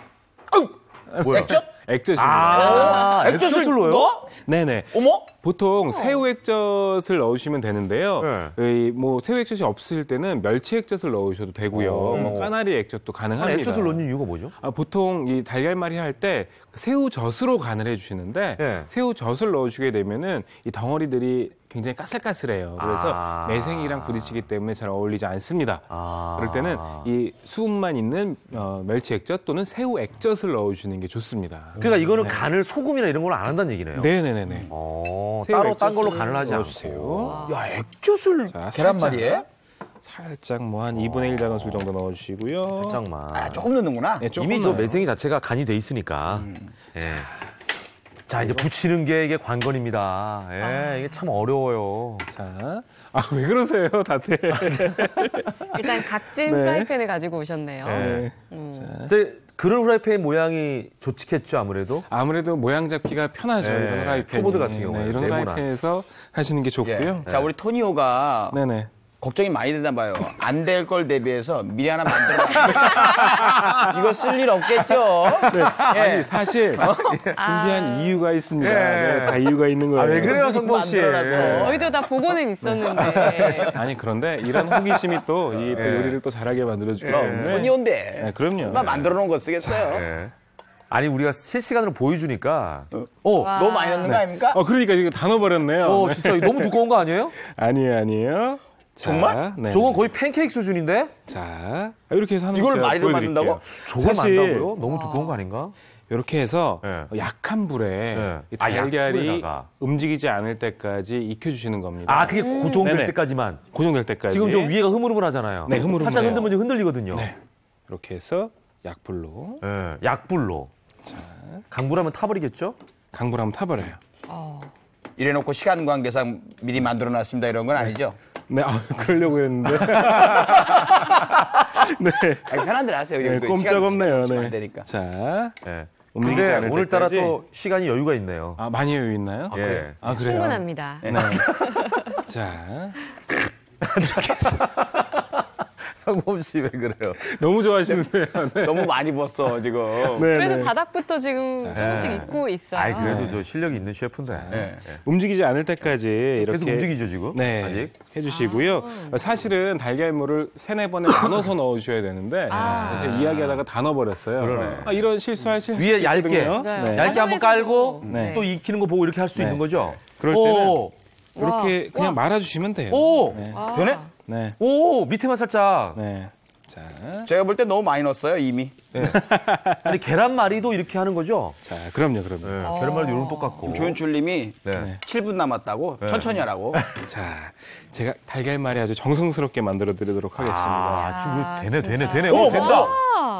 S1: 뭐야?
S4: 액젓?
S5: 액젓입니다.
S4: 액젓을 넣어?
S5: 네네.
S4: 어머?
S5: 보통 새우 액젓을 넣으시면 되는데요. 뭐 새우 액젓이 없을 때는 멸치 액젓을 넣으셔도 되고요. 뭐 까나리 액젓도 가능합니다.
S1: 액젓을 넣는 이유가 뭐죠?
S5: 보통 이 달걀말이 할 때 새우젓으로 간을 해주시는데
S1: 네.
S5: 새우젓을 넣어주게 되면은 이 덩어리들이 굉장히 까슬까슬해요. 그래서 매생이랑 부딪히기 때문에 잘 어울리지 않습니다. 그럴 때는 이 수분만 있는 멸치 액젓 또는 새우 액젓을 넣어주시는 게 좋습니다.
S1: 그러니까 이거는 간을 소금이나 이런 걸로 안 한다는 얘기네요.
S5: 네네네네.
S1: 따로
S5: 새우
S1: 딴 걸로
S5: 액젓을
S1: 간을 하지
S5: 넣어주세요.
S1: 않고.
S4: 야, 액젓을
S5: 자,
S4: 계란말이에?
S5: 살짝 뭐 한 2분의 1 작은술 정도 넣어주시고요.
S1: 살짝만.
S4: 조금 넣는구나.
S5: 네, 조금
S1: 이미 저
S5: 넣어요.
S1: 매생이 자체가 간이 돼 있으니까. 예. 자, 이제 붙이는 게 이게 관건입니다. 예, 이게 참 어려워요.
S5: 자, 왜 그러세요, 다들?
S2: 일단 각진
S5: 네.
S2: 프라이팬을 가지고 오셨네요.
S1: 예.
S5: 자,
S1: 이제 그런 후라이팬 모양이 좋겠죠, 아무래도.
S5: 아무래도 모양 잡기가 편하죠.
S1: 네,
S5: 이런 후라이팬.
S1: 초보들 같은 경우에는
S5: 이런
S1: 네모난.
S5: 후라이팬에서 하시는 게 좋고요.
S4: 자, 우리 토니오가
S5: 네네.
S4: 걱정이 많이 되나 봐요. 안 될 걸 대비해서 미리 하나 만들어. 이거 쓸 일 없겠죠?
S5: 아니, 사실 준비한 이유가 있습니다.
S1: 예.
S5: 네, 다 이유가 있는 거예요.
S1: 왜 그래요, 성범 씨?
S4: 만들어놨어.
S2: 저희도 다 보고는 있었는데.
S5: 아니, 그런데 이런 호기심이 또 이 요리를 또 잘하게 만들어주기 때문에.
S4: 토니오인데.
S5: 네, 그럼요.
S4: 나 만들어 놓은 거 쓰겠어요?
S1: 예. 아니, 우리가 실시간으로 보여주니까.
S2: 와.
S4: 너무 많이 넣는 거 아닙니까?
S5: 그러니까 지금 다 넣어버렸네요. 네.
S1: 진짜 너무 두꺼운 거 아니에요?
S5: 아니에요. 자,
S4: 정말?
S5: 네.
S1: 저건 거의 팬케이크 수준인데?
S5: 자, 이렇게 해서 하는
S4: 이걸
S5: 제가
S4: 마리를
S5: 보여드릴게요.
S4: 만든다고?
S1: 저걸
S5: 사실
S1: 만다고요? 너무 두꺼운 거 아닌가?
S5: 이렇게 해서
S1: 네.
S5: 약한 불에
S1: 네.
S5: 이
S1: 아,
S5: 달걀이
S1: 약불에다가.
S5: 움직이지 않을 때까지 익혀주시는 겁니다.
S1: 아, 그게 고정될
S5: 네네.
S1: 때까지만.
S5: 고정될 때까지.
S1: 지금 저 위에가 흐물흐물하잖아요.
S5: 네, 흐물흐물해요.
S1: 살짝 흔들면 이제 흔들리거든요.
S5: 네. 이렇게 해서 약불로
S1: 예, 약불로. 강불하면 타버리겠죠?
S5: 강불 한번 타버려요.
S4: 이래놓고 시간 관계상 미리 만들어 놨습니다 이런 건 아니죠?
S5: 네, 그러려고 했는데. 네.
S4: 아니, 편한 대로 하세요.
S5: 네, 꼼짝없네요.
S4: 시간
S5: 네.
S4: 안 되니까.
S5: 자,
S1: 네.
S5: 움직이지
S1: 근데
S5: 않을
S1: 오늘따라
S5: 때까지.
S1: 또 시간이 여유가 있네요.
S5: 아, 많이 여유 있나요?
S1: 예.
S5: 그래요?
S2: 충분합니다.
S5: 네. 자,
S1: 성범 씨 왜 그래요?
S5: 너무 좋아하시는데요. 네.
S4: 너무 많이 벗어 지금.
S5: 네,
S2: 그래도
S5: 네.
S2: 바닥부터 지금 조금씩
S1: 네.
S2: 입고 있어요.
S1: 아이 그래도 저 실력이 있는 셰프인데.
S4: 네.
S5: 움직이지 않을 때까지 이렇게
S1: 계속 움직이죠 지금?
S5: 네,
S1: 아직?
S5: 해주시고요. 사실은 달걀물을 3-4번에 나눠서 넣어주셔야 되는데 제가 이야기하다가 다 넣어버렸어요.
S1: 그러네.
S5: 아, 이런 실수하실
S1: 위에
S5: 수
S1: 얇게.
S5: 있거든요.
S2: 맞아요.
S5: 네.
S1: 얇게 한번 깔고
S5: 네.
S1: 또 익히는 거 보고 이렇게 할 수
S5: 네.
S1: 있는 거죠?
S5: 그럴
S1: 오,
S5: 이렇게 그냥 말아주시면 돼요.
S1: 오,
S5: 네.
S4: 되네?
S5: 네.
S1: 오, 밑에만 살짝.
S5: 네. 자,
S4: 제가 볼 때 너무 많이 넣었어요 이미.
S1: 아니 계란말이도 이렇게 하는 거죠?
S5: 자, 그럼요.
S1: 네, 계란말이도 이런 똑같고.
S4: 조윤출님이
S1: 네.
S4: 7분 남았다고 천천히 하라고.
S5: 자, 제가 달걀말이 아주 정성스럽게 만들어 드리도록 하겠습니다.
S1: 아, 지금 되네,
S2: 진짜.
S1: 되네. 오, 된다.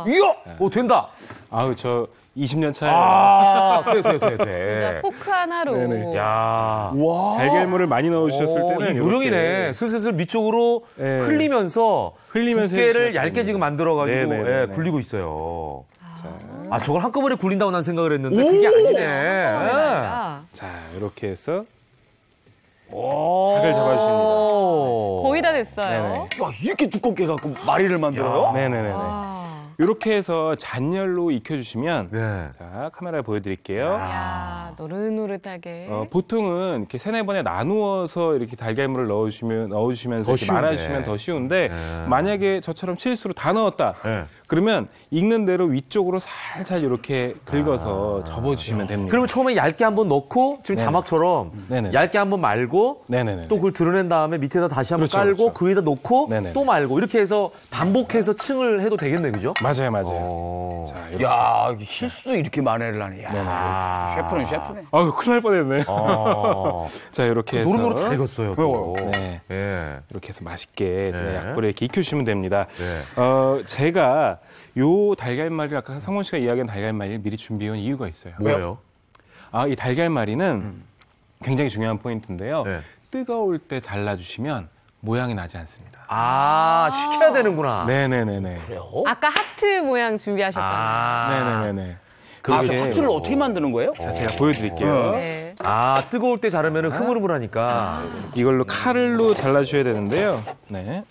S4: 이거
S1: 오, 된다.
S5: 아우, 저 20년 차에
S1: 아, 돼.
S2: 진짜 포크 하나로.
S5: 네네.
S1: 야.
S4: 와.
S5: 달걀물을 많이 넣어주셨을
S1: 오,
S5: 때는
S1: 이 요령이네.
S5: 이렇게
S1: 슬슬 밑쪽으로
S5: 네.
S1: 흘리면서
S5: 흘리면서
S1: 두께를
S5: 해주셔야
S1: 얇게
S5: 됩니다.
S1: 지금 만들어가지고
S5: 네네네네.
S1: 예, 굴리고 있어요.
S5: 자,
S1: 아, 저걸 한꺼번에 굴린다고 난 생각을 했는데 그게 아니네.
S2: 아니라
S5: 자, 이렇게 해서
S1: 오.
S5: 각을 잡아주십니다.
S2: 거의 다 됐어요.
S5: 네네.
S4: 야, 이렇게 두껍게 갖고 마리를 만들어요?
S5: 네네네네.
S2: 와.
S5: 이렇게 해서 잔열로 익혀주시면
S1: 네.
S5: 자, 카메라에 보여드릴게요.
S2: 야, 노릇노릇하게.
S5: 보통은 이렇게 3-4번에 나누어서 이렇게 달걀물을 넣어주시면서
S1: 더
S5: 이렇게
S1: 쉬운데.
S5: 말아주시면 더 쉬운데
S1: 네.
S5: 만약에 저처럼 실수로 다 넣었다.
S1: 네.
S5: 그러면 익는 대로 위쪽으로 살살 이렇게 긁어서 접어주시면 됩니다.
S1: 그러면 처음에 얇게 한번 넣고 지금
S5: 네네.
S1: 자막처럼
S5: 네네.
S1: 얇게 한번 말고
S5: 네네네.
S1: 또 그걸 드러낸 다음에 밑에다 다시 한번
S5: 그렇죠,
S1: 깔고
S5: 그렇죠.
S1: 그 위에다 놓고
S5: 네네.
S1: 또 말고 이렇게 해서 반복해서 층을 해도 되겠네, 그죠?
S5: 맞아요, 맞아요.
S1: 어.
S5: 자, 이렇게.
S4: 야, 실수도 이렇게 만회를 하네. 야, 셰프는 셰프네.
S5: 아유, 큰일 날 뻔했네.
S1: 어.
S5: 자, 이렇게 해서
S1: 노릇노릇 잘 익었어요. 또.
S5: 네.
S1: 예.
S5: 이렇게 해서 맛있게
S1: 네.
S5: 약불에 이렇게 익혀주시면 됩니다.
S1: 네.
S5: 제가 요 달걀말이를 아까 성원 씨가 이야기한 달걀말이를 미리 준비해온 이유가 있어요.
S1: 뭐예요?
S5: 이 달걀말이는 굉장히 중요한 포인트인데요.
S1: 네.
S5: 뜨거울 때 잘라주시면 모양이 나지 않습니다.
S1: 아, 식혀야 되는구나.
S5: 네네네네.
S2: 아까 하트 모양 준비하셨잖아요.
S1: 아.
S5: 네네네네.
S4: 아,
S5: 그렇게-
S4: 저 하트를 어떻게 만드는 거예요?
S5: 자, 제가 보여드릴게요.
S2: 네.
S1: 아, 뜨거울 때 자르면 흐물흐물하니까.
S5: 이걸로 칼로 잘라주셔야 되는데요. 네.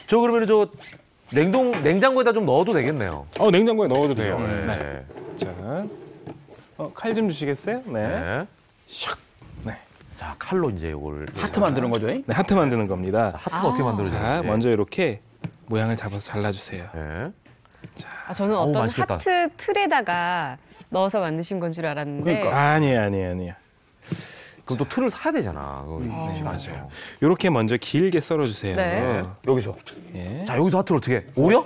S1: 저 그러면 저 냉장고에다 좀 넣어도 되겠네요.
S5: 냉장고에 넣어도 돼요.
S1: 네.
S5: 네. 자, 칼 좀 주시겠어요? 네.
S1: 네.
S5: 샥. 네.
S1: 자, 칼로 이제 이걸.
S4: 하트 만드는 거죠?
S5: 네, 하트 만드는 겁니다.
S1: 하트가 어떻게 만들어져요?
S5: 자, 먼저 이렇게 모양을 잡아서 잘라주세요.
S1: 네.
S2: 저는
S1: 어우,
S2: 어떤
S1: 맛있겠다.
S2: 하트 틀에다가 넣어서 만드신 건 줄 알았는데.
S4: 그러니까.
S5: 아니에요.
S1: 그럼 또 틀을 사야 되잖아. 그거 쉽지가 않죠.
S5: 맞아요. 이렇게 먼저 길게 썰어주세요.
S2: 네.
S4: 여기서.
S5: 예.
S1: 자, 여기서 하트를 어떻게? 오려?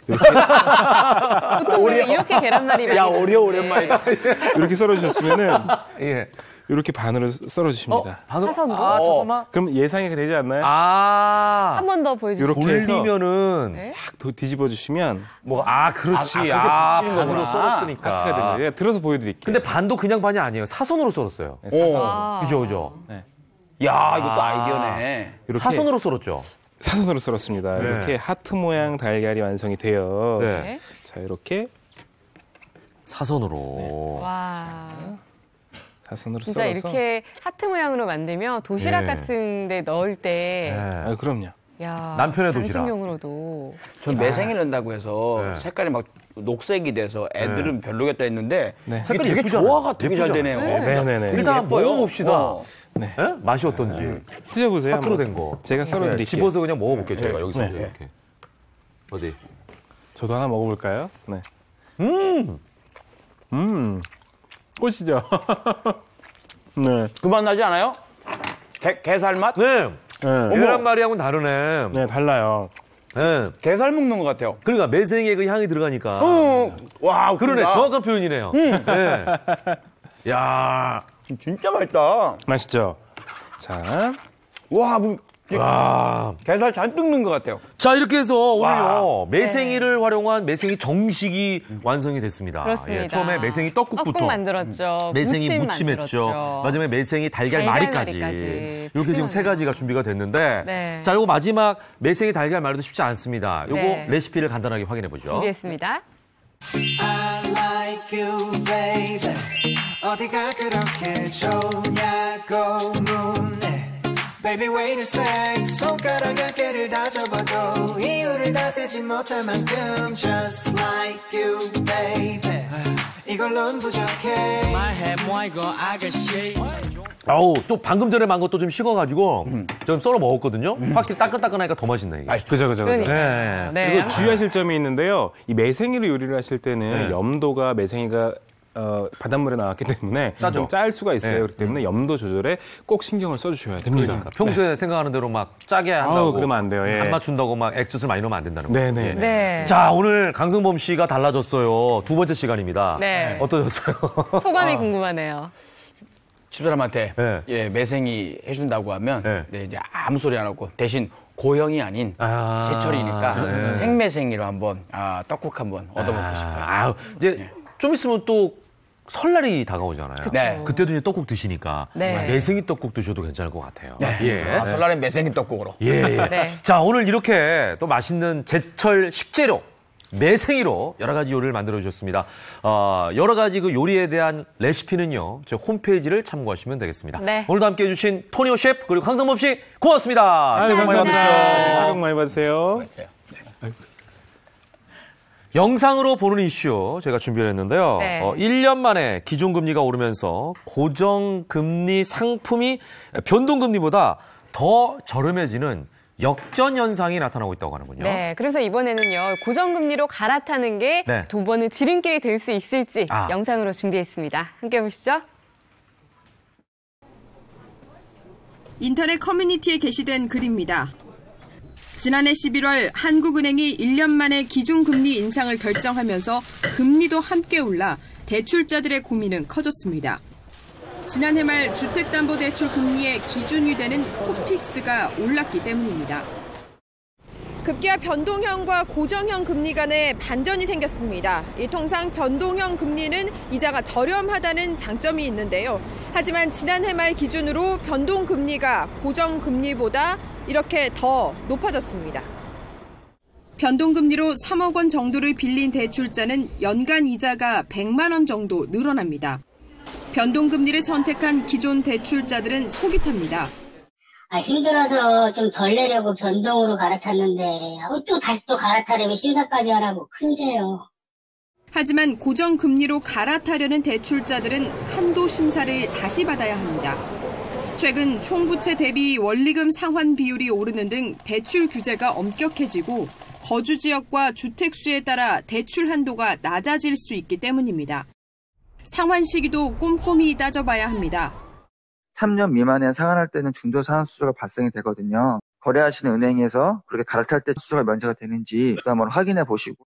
S2: 보통 우리가 이렇게 계란말이 많이
S4: 야,
S2: 먹는데.
S4: 오려 오랜만이다.
S5: 이렇게 썰어주셨으면은
S1: 예.
S5: 이렇게 반으로 썰어주십니다.
S1: 반으로?
S2: 사선으로?
S1: 아, 잠깐만.
S5: 그럼 예상이 되지 않나요?
S1: 아.
S2: 한 번 더 보여주세요.
S5: 이렇게 해서
S1: 돌리면은.
S2: 네.
S5: 딱 뒤집어 주시면
S1: 아, 그렇지.
S4: 그렇게
S1: 아,
S4: 붙이는
S1: 반으로
S4: 거구나.
S1: 썰었으니까.
S5: 하트가 되는 거예요. 들어서 보여드릴게요.
S1: 근데 반도 그냥 반이 아니에요. 사선으로 썰었어요.
S5: 네, 사선.
S2: 아.
S1: 그죠.
S4: 야, 이것도 아이디어네.
S5: 이렇게
S1: 사선으로 썰었죠.
S5: 사선으로 썰었습니다.
S1: 네.
S5: 이렇게 하트 모양 달걀이 완성이 돼요.
S1: 네.
S2: 네.
S5: 자, 이렇게
S1: 사선으로.
S2: 와.
S5: 사선으로
S2: 진짜
S5: 썰어서.
S2: 이렇게 하트 모양으로 만들면 도시락
S1: 네.
S2: 같은 데 넣을 때.
S1: 네.
S5: 그럼요.
S2: 야,
S1: 남편의 도시락.
S2: 간식용으로도.
S4: 전 매생이를 낸다고 해서
S1: 네.
S4: 색깔이 막 녹색이 돼서 애들은 별로겠다 했는데
S5: 네.
S4: 이게
S1: 색깔이
S4: 되게
S1: 예쁘잖아요.
S4: 조화가 되게 잘
S1: 예쁘잖아요.
S4: 되네요.
S5: 네네네.
S1: 일단 한번
S4: 예뻐요.
S1: 먹어봅시다.
S5: 네.
S1: 예? 맛이 어떤지.
S5: 드셔보세요.
S1: 하트로
S5: 한번.
S1: 된 거.
S5: 제가 썰어드릴게요.
S1: 네, 집어서 그냥 먹어볼게요. 제가 여기서
S5: 네.
S1: 이렇게. 어디?
S5: 저도 하나 먹어볼까요? 네. 꽃이죠. 네.
S4: 그 맛 나지 않아요? 게살 맛?
S1: 네.
S5: 네.
S1: 계란말이하고는 다르네.
S5: 네, 달라요.
S1: 네.
S4: 게살 먹는 것 같아요.
S1: 그러니까 매생이의 그 향이 들어가니까.
S4: 와,
S1: 그러네.
S4: 그러니까.
S1: 정확한 표현이네요. 네. 야.
S4: 진짜 맛있다.
S5: 맛있죠? 자,
S4: 와, 뭐 게살 잔뜩 넣은 것 같아요.
S1: 자, 이렇게 해서 오늘요 매생이를 활용한 매생이 정식이 완성이 됐습니다.
S2: 그렇습니다.
S1: 처음에 매생이 떡국부터
S2: 떡국 만들었죠.
S1: 매생이
S2: 무침
S1: 무침했죠.
S2: 만들었죠.
S1: 마지막에 매생이 달걀말이까지. 이렇게 지금 세 가지가 준비가 됐는데
S2: 네.
S1: 자, 요거 마지막 매생이 달걀말이도 쉽지 않습니다. 요거
S2: 네.
S1: 레시피를 간단하게 확인해 보죠.
S2: 준비했습니다.
S6: I like you, baby. 어디가 그렇게 좋냐고 묻네. Baby, wait a sec. 손가락 몇 개를 다 접어도 이유를 다 세지 못할 만큼 Just like you, baby. 이걸로는 부족해.
S1: 아우, 또 방금 전에 만 것도 좀 식어가지고 좀 썰어 먹었거든요. 확실히 따끈따끈하니까 더 맛있네, 이게.
S5: 그죠.
S2: 그러니까요. 네.
S5: 그리고 주의하실 점이 있는데요. 이 매생이로 요리를 하실 때는 염도가 매생이가 바닷물에 나왔기 때문에
S1: 짜죠.
S5: 좀 짤 수가 있어요.
S1: 네.
S5: 그렇기 때문에 염도 조절에 꼭 신경을 써주셔야 됩니다.
S1: 그러니까 평소에 생각하는 대로 막 짜게 한다고
S5: 그러면 안 돼요. 예.
S1: 안 맞춘다고 막 액젓을 많이 넣으면 안 된다는 거예요.
S5: 네네.
S1: 예.
S2: 네.
S1: 자, 오늘 강승범 씨가 달라졌어요. 두 번째 시간입니다.
S2: 네.
S1: 어떠셨어요?
S2: 소감이 궁금하네요.
S4: 집사람한테
S1: 네.
S4: 예, 매생이 해준다고 하면
S1: 네.
S4: 네, 이제 아무 소리 안 하고 대신 고형이 아닌 제철이니까
S1: 네.
S4: 생매생이로 한번 떡국 한번 얻어먹고 싶어요.
S1: 이제 좀 있으면 또 설날이 다가오잖아요.
S4: 네.
S1: 그때도 이제 떡국 드시니까
S2: 네.
S1: 매생이 떡국 드셔도 괜찮을 것 같아요.
S4: 아, 설날엔 매생이 떡국으로.
S1: 예.
S2: 네.
S1: 자, 오늘 이렇게 또 맛있는 제철 식재료 매생이로 여러 가지 요리를 만들어 주셨습니다. 여러 가지 그 요리에 대한 레시피는요, 저 홈페이지를 참고하시면 되겠습니다.
S2: 네.
S1: 오늘도 함께 해주신 토니오 셰프 그리고 강성범 씨 고맙습니다.
S5: 아유,
S2: 감사합니다.
S5: 새해 복 많이 받으세요.
S4: 있어요.
S1: 영상으로 보는 이슈 제가 준비를 했는데요.
S2: 네.
S1: 1년 만에 기준금리가 오르면서 고정금리 상품이 변동금리보다 더 저렴해지는 역전 현상이 나타나고 있다고 하는군요.
S2: 네, 그래서 이번에는요, 고정금리로 갈아타는 게
S1: 네.
S2: 돈 버는 지름길이 될 수 있을지
S1: 아.
S2: 영상으로 준비했습니다. 함께 보시죠.
S7: 인터넷 커뮤니티에 게시된 글입니다. 지난해 11월 한국은행이 1년 만에 기준금리 인상을 결정하면서 금리도 함께 올라 대출자들의 고민은 커졌습니다. 지난해 말 주택담보대출 금리의 기준이 되는 코픽스가 올랐기 때문입니다. 급기야 변동형과 고정형 금리 간에 반전이 생겼습니다. 이 통상 변동형 금리는 이자가 저렴하다는 장점이 있는데요. 하지만 지난해 말 기준으로 변동금리가 고정금리보다 이렇게 더 높아졌습니다. 변동금리로 3억 원 정도를 빌린 대출자는 연간 이자가 100만 원 정도 늘어납니다. 변동금리를 선택한 기존 대출자들은 속이 탑니다.
S8: 힘들어서 좀 덜 내려고 변동으로 갈아탔는데 또 다시 또 갈아타려면 심사까지 하라고 큰일이에요.
S7: 하지만 고정금리로 갈아타려는 대출자들은 한도 심사를 다시 받아야 합니다. 최근 총부채 대비 원리금 상환 비율이 오르는 등 대출 규제가 엄격해지고 거주 지역과 주택수에 따라 대출 한도가 낮아질 수 있기 때문입니다. 상환 시기도 꼼꼼히 따져봐야 합니다.
S9: 3년 미만에 상환할 때는 중도상환수수료가 발생이 되거든요. 거래하시는 은행에서 그렇게 갈아탈 때 수수료가 면제가 되는지 한번 확인해 보시고.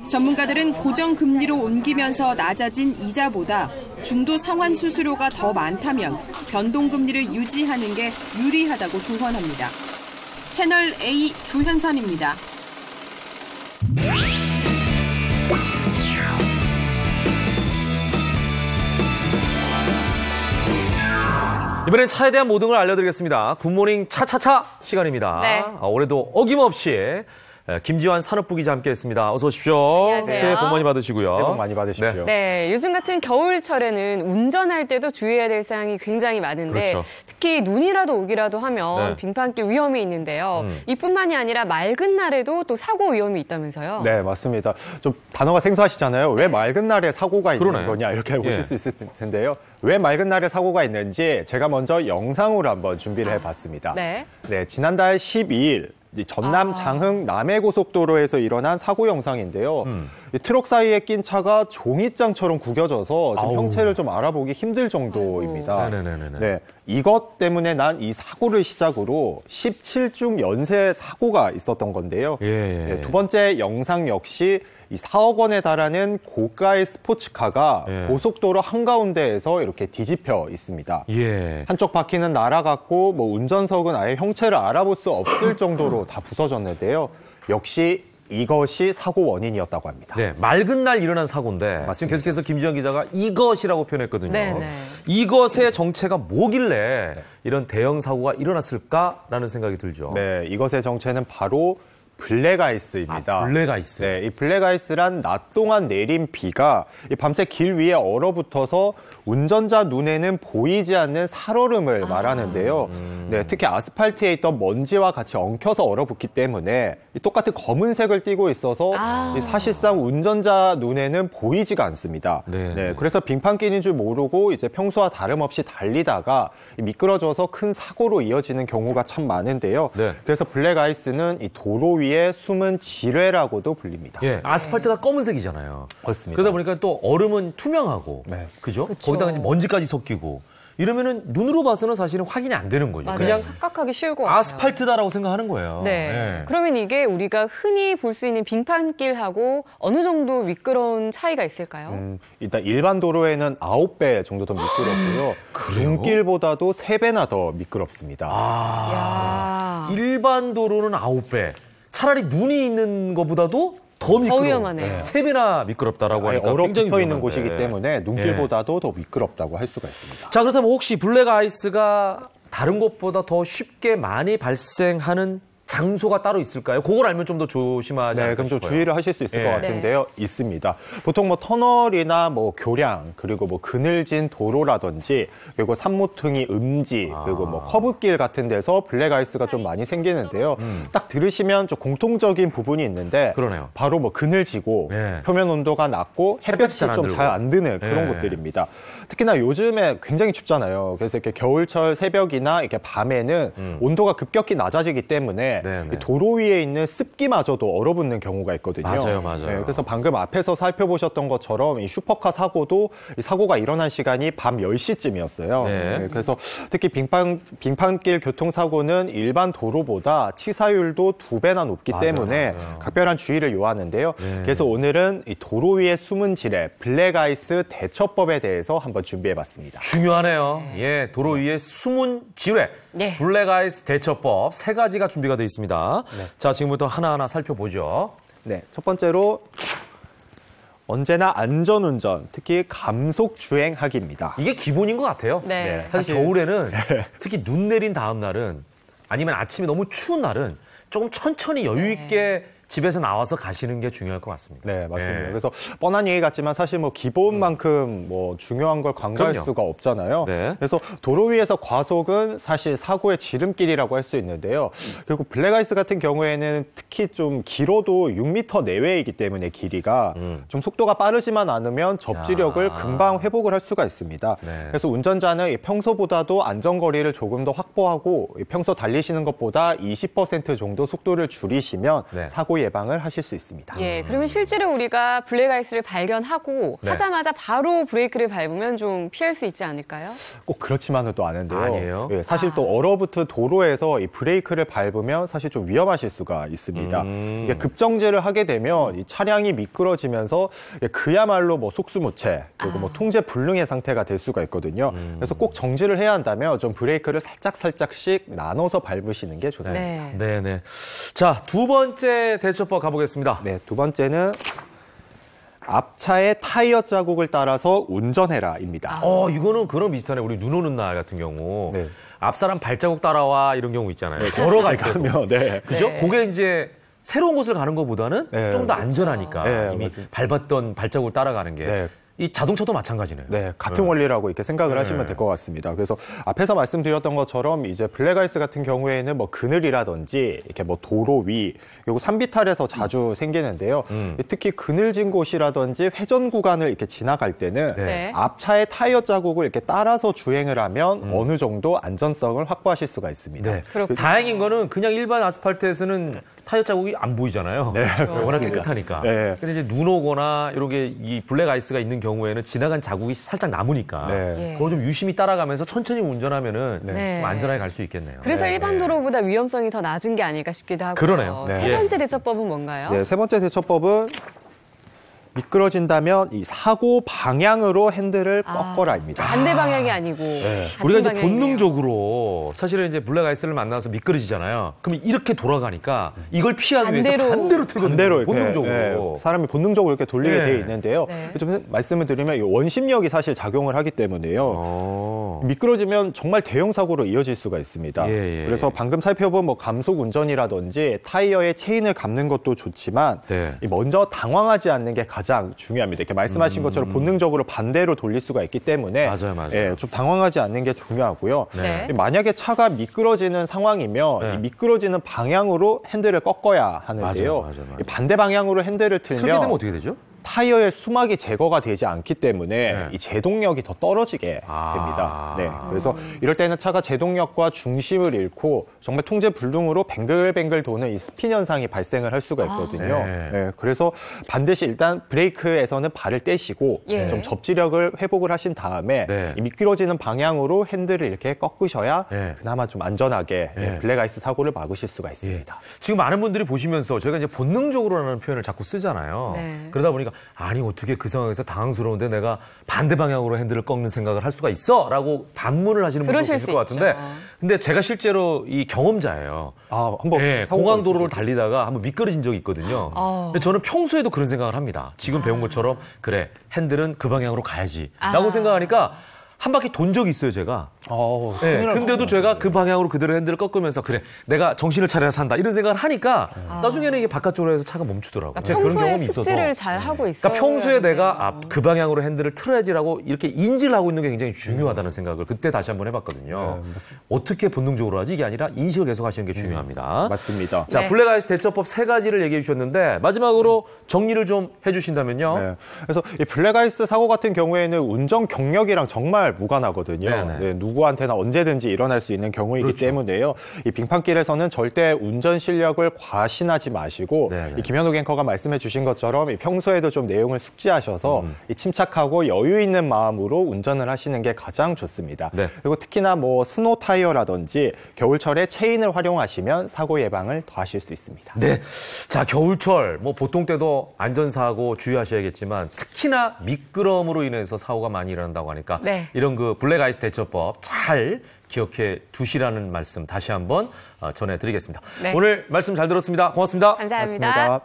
S7: 전문가들은 고정금리로 옮기면서 낮아진 이자보다 중도 상환 수수료가 더 많다면 변동금리를 유지하는 게 유리하다고 조언합니다. 채널 A 조현선입니다.
S1: 이번엔 차에 대한 모든 걸 알려드리겠습니다. 굿모닝 차차차 시간입니다.
S2: 네.
S1: 올해도 어김없이 김지환 산업부 기자 함께했습니다. 어서 오십시오.
S2: 안녕하세요.
S1: 새해 복 많이 받으시고요.
S10: 새해 복 많이 받으십시오.
S2: 네, 요즘 같은 겨울철에는 운전할 때도 주의해야 될 사항이 굉장히 많은데
S1: 그렇죠.
S2: 특히 눈이라도 오기라도 하면
S1: 네.
S2: 빙판길 위험이 있는데요. 이뿐만이 아니라 맑은 날에도 또 사고 위험이 있다면서요.
S10: 네, 맞습니다. 좀 단어가 생소하시잖아요. 왜 맑은 날에 사고가 있는
S1: 그러네.
S10: 거냐 이렇게 보실
S1: 예.
S10: 수 있을 텐데요. 왜 맑은 날에 사고가 있는지 제가 먼저 영상으로 한번 준비를 해봤습니다.
S2: 네.
S10: 네, 지난달 12일 이 전남 장흥 남해고속도로에서 일어난 사고 영상인데요. 이 트럭 사이에 낀 차가 종이장처럼 구겨져서 지금 형체를 좀 알아보기 힘들 정도입니다. 네, 이것 때문에 난 이 사고를 시작으로 17중 연쇄 사고가 있었던 건데요. 네, 두 번째 영상 역시 이 4억 원에 달하는 고가의 스포츠카가 고속도로 한가운데에서 이렇게 뒤집혀 있습니다. 한쪽 바퀴는 날아갔고 뭐 운전석은 아예 형체를 알아볼 수 없을 정도로 다 부서졌는데요. 역시 이것이 사고 원인이었다고 합니다.
S1: 네, 맑은 날 일어난 사고인데
S10: 맞습니다.
S1: 지금 계속해서 김지영 기자가 이것이라고 표현했거든요.
S2: 네네.
S1: 이것의 정체가 뭐길래 이런 대형 사고가 일어났을까라는 생각이 들죠.
S10: 네, 이것의 정체는 바로 블랙아이스입니다.
S1: 블랙아이스.
S10: 네, 이 블랙아이스란 낮 동안 내린 비가 밤새 길 위에 얼어붙어서 운전자 눈에는 보이지 않는 살얼음을 말하는데요. 네, 특히 아스팔트에 있던 먼지와 같이 엉켜서 얼어붙기 때문에 똑같은 검은색을 띠고 있어서 사실상 운전자 눈에는 보이지가 않습니다. 네, 그래서 빙판길인 줄 모르고 이제 평소와 다름없이 달리다가 미끄러져서 큰 사고로 이어지는 경우가 참 많은데요. 그래서 블랙아이스는 이 도로 위에 숨은 지뢰라고도 불립니다.
S1: 예, 아스팔트가 검은색이잖아요.
S10: 그렇습니다.
S1: 그러다 보니까 또 얼음은 투명하고, 그죠? 거기다가 이제 먼지까지 섞이고 이러면은 눈으로 봐서는 사실은 확인이 안 되는 거죠.
S2: 맞아요.
S1: 그냥
S2: 착각하기 쉬울 것 같아요.
S1: 아스팔트다라고 생각하는 거예요.
S2: 네. 그러면 이게 우리가 흔히 볼 수 있는 빙판길하고 어느 정도 미끄러운 차이가 있을까요?
S10: 일단 일반 도로에는 9배 정도 더 미끄럽고요. 눈길보다도 3배나 더 미끄럽습니다.
S1: 일반 도로는 9배. 차라리 눈이 있는 것보다도 더 미끄러워.
S2: 위험하네요.
S1: 3배나 미끄럽다라고 하니까 굉장히
S10: 얼어붙어 있는
S1: 위험한데.
S10: 곳이기 때문에 눈길보다도 더 미끄럽다고 할 수가 있습니다.
S1: 자, 그렇다면 혹시 블랙아이스가 다른 곳보다 더 쉽게 많이 발생하는 장소가 따로 있을까요? 그걸 알면 좀 더 조심하지 않을까
S10: 그럼 좀
S1: 싶어요.
S10: 주의를 하실 수 있을 것 같은데요. 있습니다. 보통 뭐 터널이나 뭐 교량, 그리고 뭐 그늘진 도로라든지, 그리고 산모퉁이 음지, 그리고 뭐 커브길 같은 데서 블랙아이스가 좀 많이 생기는데요. 딱 들으시면 좀 공통적인 부분이 있는데,
S1: 그러네요.
S10: 바로 뭐 그늘지고 표면 온도가 낮고 햇볕이 좀 잘 안 드는 그런 곳들입니다. 특히나 요즘에 굉장히 춥잖아요. 그래서 이렇게 겨울철 새벽이나 이렇게 밤에는 온도가 급격히 낮아지기 때문에 도로 위에 있는 습기마저도 얼어붙는 경우가 있거든요.
S1: 맞아요.
S10: 그래서 방금 앞에서 살펴보셨던 것처럼 이 슈퍼카 사고도 이 사고가 일어난 시간이 밤 10시쯤이었어요. 그래서 특히 빙판길 교통사고는 일반 도로보다 치사율도 2배나 높기 때문에 각별한 주의를 요하는데요. 그래서 오늘은 이 도로 위에 숨은 지뢰, 블랙아이스 대처법에 대해서 한번 준비해봤습니다.
S1: 중요하네요. 도로 위에 숨은 지뢰, 블랙아이스 대처법 3가지가 준비가 되어 있습니다. 자, 지금부터 하나하나 살펴보죠.
S10: 네, 첫 번째로 언제나 안전운전, 특히 감속 주행하기입니다.
S1: 이게 기본인 것 같아요. 사실 겨울에는 특히 눈 내린 다음 날은 아니면 아침에 너무 추운 날은 조금 천천히 여유 있게 집에서 나와서 가시는 게 중요할 것 같습니다.
S10: 네, 맞습니다. 그래서 뻔한 얘기 같지만 사실 뭐 기본만큼 뭐 중요한 걸 간과할 수가 없잖아요. 그래서 도로 위에서 과속은 사실 사고의 지름길이라고 할 수 있는데요. 그리고 블랙아이스 같은 경우에는 특히 좀 길어도 6m 내외이기 때문에 길이가 좀 속도가 빠르지만 않으면 접지력을 금방 회복을 할 수가 있습니다. 그래서 운전자는 평소보다도 안전거리를 조금 더 확보하고 평소 달리시는 것보다 20% 정도 속도를 줄이시면 사고 예방을 하실 수 있습니다.
S2: 그러면 실제로 우리가 블랙아이스를 발견하고 하자마자 바로 브레이크를 밟으면 좀 피할 수 있지 않을까요?
S10: 꼭 그렇지만은 또 않은데요.
S1: 아니에요?
S10: 사실 또 얼어붙은 도로에서 이 브레이크를 밟으면 사실 좀 위험하실 수가 있습니다. 이게 급정지를 하게 되면 이 차량이 미끄러지면서 그야말로 뭐 속수무책, 그리고 뭐 통제 불능의 상태가 될 수가 있거든요. 그래서 꼭 정지를 해야 한다면 좀 브레이크를 살짝씩 나눠서 밟으시는 게 좋습니다.
S1: 네네. 자, 두 번째 대처법 가보겠습니다.
S10: 네, 두 번째는 앞차의 타이어 자국을 따라서 운전해라입니다.
S1: 이거는 그런 비슷하네. 우리 눈 오는 날 같은 경우 앞사람 발자국 따라와 이런 경우 있잖아요. 걸어갈 때면 그죠? 그게 이제 새로운 곳을 가는 것보다는 좀 더 안전하니까 이미 밟았던 발자국을 따라가는 게. 이 자동차도 마찬가지네요.
S10: 네, 같은 원리라고 이렇게 생각을 하시면 될 것 같습니다. 그래서 앞에서 말씀드렸던 것처럼 이제 블랙아이스 같은 경우에는 뭐 그늘이라든지 이렇게 뭐 도로 위, 그리고 산비탈에서 자주 생기는데요. 특히 그늘진 곳이라든지 회전 구간을 이렇게 지나갈 때는
S2: 네.
S10: 앞차의 타이어 자국을 이렇게 따라서 주행을 하면 어느 정도 안전성을 확보하실 수가 있습니다.
S1: 네. 다행인 거는 그냥 일반 아스팔트에서는 타이어 자국이 안 보이잖아요.
S10: 네,
S1: 워낙 깨끗하니까.
S10: 네.
S1: 근데 이제 눈 오거나 이런 게 이 블랙 아이스가 있는 경우에는 지나간 자국이 살짝 남으니까
S10: 네.
S1: 그걸 좀 유심히 따라가면서 천천히 운전하면은
S2: 네.
S1: 좀 안전하게 갈 수 있겠네요.
S2: 그래서
S1: 네.
S2: 일반 도로보다 위험성이 더 낮은 게 아닐까 싶기도 하고요.
S1: 그러네요. 네.
S2: 세 번째 대처법은 뭔가요?
S10: 네, 세 번째 대처법은 미끄러진다면 이 사고 방향으로 핸들을 꺾어라입니다.
S2: 반대 방향이 아니고 같은
S1: 우리가 이제
S2: 방향이네요.
S1: 본능적으로 사실은 이제 블랙 아이스를 만나서 미끄러지잖아요. 그럼 이렇게 돌아가니까 이걸 피하기 위해서 반대로 틀거든요.
S10: 반대로 이렇게,
S1: 본능적으로.
S10: 네, 사람이 본능적으로 이렇게 돌리게
S1: 네.
S10: 돼 있는데요.
S2: 네.
S10: 좀 말씀을 드리면 이 원심력이 사실 작용을 하기 때문에요. 미끄러지면 정말 대형 사고로 이어질 수가 있습니다.
S1: 예.
S10: 그래서 방금 살펴본 뭐 감속 운전이라든지 타이어의 체인을 감는 것도 좋지만
S1: 네.
S10: 이 먼저 당황하지 않는 게 가장 중요합니다. 이렇게 말씀하신 것처럼 본능적으로 반대로 돌릴 수가 있기 때문에
S1: 맞아요.
S10: 예, 좀 당황하지 않는 게 중요하고요.
S2: 네.
S10: 만약에 차가 미끄러지는 상황이면
S1: 네.
S10: 이 미끄러지는 방향으로 핸들을 꺾어야 하는데요.
S1: 맞아요.
S10: 이 반대 방향으로 핸들을
S1: 틀게 되면
S10: 틀면
S1: 어떻게 되죠?
S10: 타이어의 수막이 제거가 되지 않기 때문에
S1: 네.
S10: 이 제동력이 더 떨어지게 됩니다. 네, 그래서 이럴 때는 차가 제동력과 중심을 잃고 정말 통제 불능으로 뱅글뱅글 도는 이 스핀 현상이 발생을 할 수가 있거든요. 네, 그래서 반드시 일단 브레이크에서는 발을 떼시고
S2: 예.
S10: 좀 접지력을 회복을 하신 다음에
S1: 네.
S10: 이 미끄러지는 방향으로 핸들을 이렇게 꺾으셔야
S1: 네.
S10: 그나마 좀 안전하게
S1: 네.
S10: 블랙아이스 사고를 막으실 수가 있습니다.
S1: 지금 많은 분들이 보시면서 저희가 이제 본능적으로라는 표현을 자꾸 쓰잖아요.
S2: 네.
S1: 그러다 보니까 아니 어떻게 그 상황에서 당황스러운데 내가 반대 방향으로 핸들을 꺾는 생각을 할 수가 있어? 라고 반문을 하시는 분도
S2: 그러실
S1: 계실
S2: 수
S1: 것 같은데
S2: 있죠.
S1: 근데 제가 실제로 이 경험자예요.
S10: 한번
S1: 공항도로를 달리다가 한번 미끄러진 적이 있거든요. 근데 저는 평소에도 그런 생각을 합니다. 지금 배운 것처럼 그래 핸들은 그 방향으로 가야지 라고 생각하니까 한 바퀴 돈 적이 있어요, 제가. 근데도 제가 그 방향으로 그대로 핸들을 꺾으면서 그래, 내가 정신을 차려야 산다 이런 생각을 하니까 나중에는 이게 바깥쪽으로 해서 차가 멈추더라고요.
S2: 그러니까
S1: 그런
S2: 평소에
S1: 경험이 있어서.
S2: 숙지를 잘 하고 있어요.
S1: 그러니까 평소에 내가 그 방향으로 핸들을 틀어야지라고 이렇게 인지를 하고 있는 게 굉장히 중요하다는 생각을 그때 다시 한번 해봤거든요. 어떻게 본능적으로 하지? 이게 아니라 인식을 계속 하시는 게 중요합니다.
S10: 맞습니다.
S1: 자, 블랙아이스 대처법 3가지를 얘기해 주셨는데 마지막으로 정리를 좀 해주신다면요.
S10: 네. 그래서 이 블랙아이스 사고 같은 경우에는 운전 경력이랑 정말 무관하거든요. 네, 누구한테나 언제든지 일어날 수 있는 경우이기 때문에요. 이 빙판길에서는 절대 운전 실력을 과신하지 마시고 이 김현욱 앵커가 말씀해 주신 것처럼 이 평소에도 좀 내용을 숙지하셔서 이 침착하고 여유 있는 마음으로 운전을 하시는 게 가장 좋습니다. 그리고 특히나 뭐 스노우 타이어라든지 겨울철에 체인을 활용하시면 사고 예방을 더 하실 수 있습니다.
S1: 네. 자, 겨울철 뭐 보통 때도 안전사고 주의하셔야겠지만 특히나 미끄럼으로 인해서 사고가 많이 일어난다고 하니까 이런 그 블랙아이스 대처법 잘 기억해 두시라는 말씀 다시 한번 전해드리겠습니다. 오늘 말씀 잘 들었습니다. 고맙습니다.
S2: 감사합니다.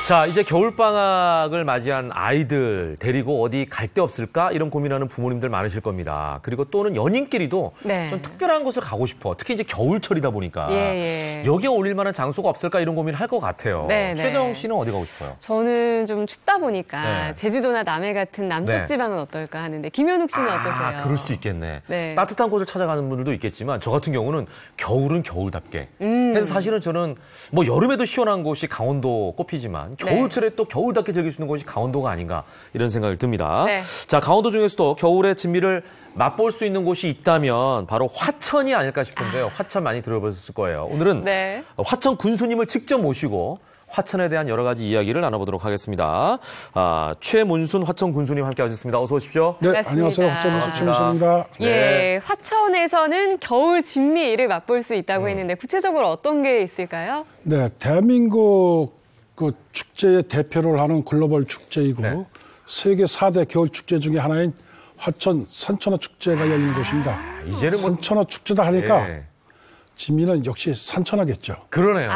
S1: 자, 이제 겨울방학을 맞이한 아이들 데리고 어디 갈 데 없을까? 이런 고민하는 부모님들 많으실 겁니다. 그리고 또는 연인끼리도 좀 특별한 곳을 가고 싶어. 특히 이제 겨울철이다 보니까. 여기에 어울릴 만한 장소가 없을까? 이런 고민을 할 것 같아요. 최정 씨는 어디 가고 싶어요?
S2: 저는 좀 춥다 보니까 제주도나 남해 같은 남쪽 지방은 어떨까 하는데 김현욱 씨는 어떠세요?
S1: 그럴 수 있겠네. 따뜻한 곳을 찾아가는 분들도 있겠지만 저 같은 경우는 겨울은 겨울답게. 그래서 사실은 저는 뭐 여름에도 시원한 곳이 강원도 꼽히지만 겨울철에 또 겨울답게 즐길 수 있는 곳이 강원도가 아닌가 이런 생각이 듭니다. 자, 강원도 중에서도 겨울의 진미를 맛볼 수 있는 곳이 있다면 바로 화천이 아닐까 싶은데요. 화천 많이 들어보셨을 거예요. 오늘은 화천 군수님을 직접 모시고 화천에 대한 여러 가지 이야기를 나눠보도록 하겠습니다. 최문순 화천 군수님 함께 하셨습니다. 어서 오십시오.
S11: 네, 안녕하세요. 화천 군수 최문순입니다.
S2: 화천에서는 겨울 진미를 맛볼 수 있다고 했는데 구체적으로 어떤 게 있을까요?
S11: 네, 대한민국 그 축제의 대표를 하는 글로벌 축제이고 세계 4대 겨울 축제 중에 하나인 화천 산천어 축제가 열리는 곳입니다.
S1: 이제는
S11: 산천어 축제다 하니까
S1: 예.
S11: 진미는 역시 산천어겠죠.
S1: 그러네요.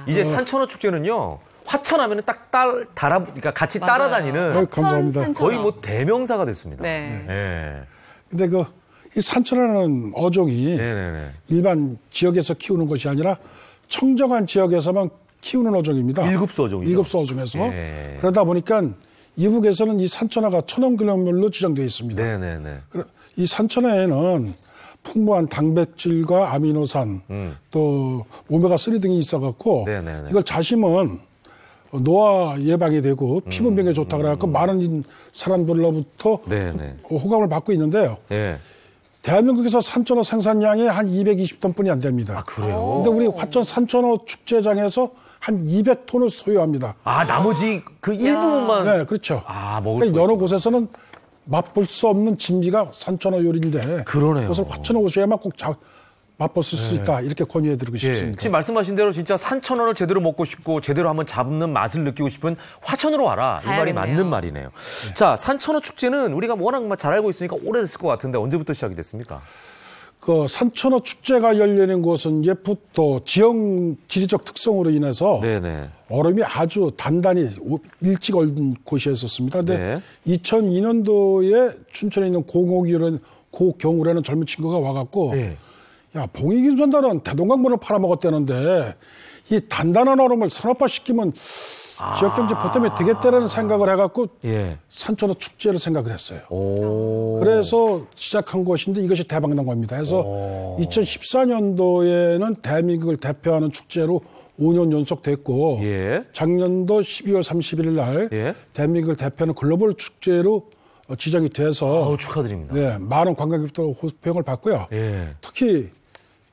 S1: 이제 산천어 축제는요. 화천하면은 그러니까 같이
S2: 맞아요.
S1: 따라다니는
S11: 감사합니다.
S1: 거의 뭐 대명사가 됐습니다.
S2: 네.
S1: 예.
S11: 근데 이 산천어라는 어종이
S1: 네네네.
S11: 일반 지역에서 키우는 것이 아니라 청정한 지역에서만 키우는 어종입니다.
S1: 일급수 어종이죠.
S11: 일급수 어종에서.
S1: 예.
S11: 그러다 보니까 이북에서는 이 산천어가 천연기념물로 지정되어 있습니다.
S1: 네네네.
S11: 이 산천어에는 풍부한 단백질과 아미노산, 또 오메가3 등이 있어갖고
S1: 네네네.
S11: 이걸 자시면 노화 예방이 되고 피부병에 좋다 그래갖고 많은 사람들로부터
S1: 네네.
S11: 호감을 받고 있는데요.
S1: 예.
S11: 대한민국에서 산천어 생산량이 한 220톤뿐이 안 됩니다.
S1: 아, 그래요?
S11: 근데 우리 화천 산천어 축제장에서 한 200톤을 소유합니다.
S1: 아, 나머지 그 일부분만.
S11: 네, 그렇죠.
S1: 아, 먹을 수
S11: 여러 곳에서는 맛볼 수 없는 진미가 산천어 요리인데
S1: 그러네요.
S11: 그것을 화천에 오셔야만 꼭 맛보실 수 있다. 이렇게 권유해드리고
S1: 예.
S11: 싶습니다.
S1: 지금 말씀하신 대로 진짜 산천어를 제대로 먹고 싶고 제대로 한번 잡는 맛을 느끼고 싶은 화천으로 와라. 이 말이
S2: 가야겠네요.
S1: 맞는 말이네요. 자, 산천어 축제는 우리가 워낙 잘 알고 있으니까 오래됐을 것 같은데 언제부터 시작이 됐습니까?
S11: 그 산천어 축제가 열리는 곳은 예부터 지리적 특성으로 인해서
S1: 네네.
S11: 얼음이 아주 단단히 일찍 얼은 곳이었습니다. 근데
S1: 네.
S11: 2002년도에 춘천에 있는 고경우라는 젊은 친구가 와갖고
S1: 네.
S11: 야, 봉익이 전달은 대동강물을 팔아먹었다는데 이 단단한 얼음을 산업화시키면 지역 경제 보탬이 되겠다라는 생각을 해갖고
S1: 예.
S11: 산천어 축제를 생각을 했어요.
S1: 오.
S11: 그래서 시작한 것인데 이것이 대박난 겁니다. 그래서 2014년도에는 대한민국을 대표하는 축제로 5년 연속됐고
S1: 예.
S11: 작년도 12월 31일 날
S1: 예.
S11: 대한민국을 대표하는 글로벌 축제로 지정이 돼서
S1: 아우, 축하드립니다.
S11: 네, 많은 관광객들 호평을 받고요.
S1: 예.
S11: 특히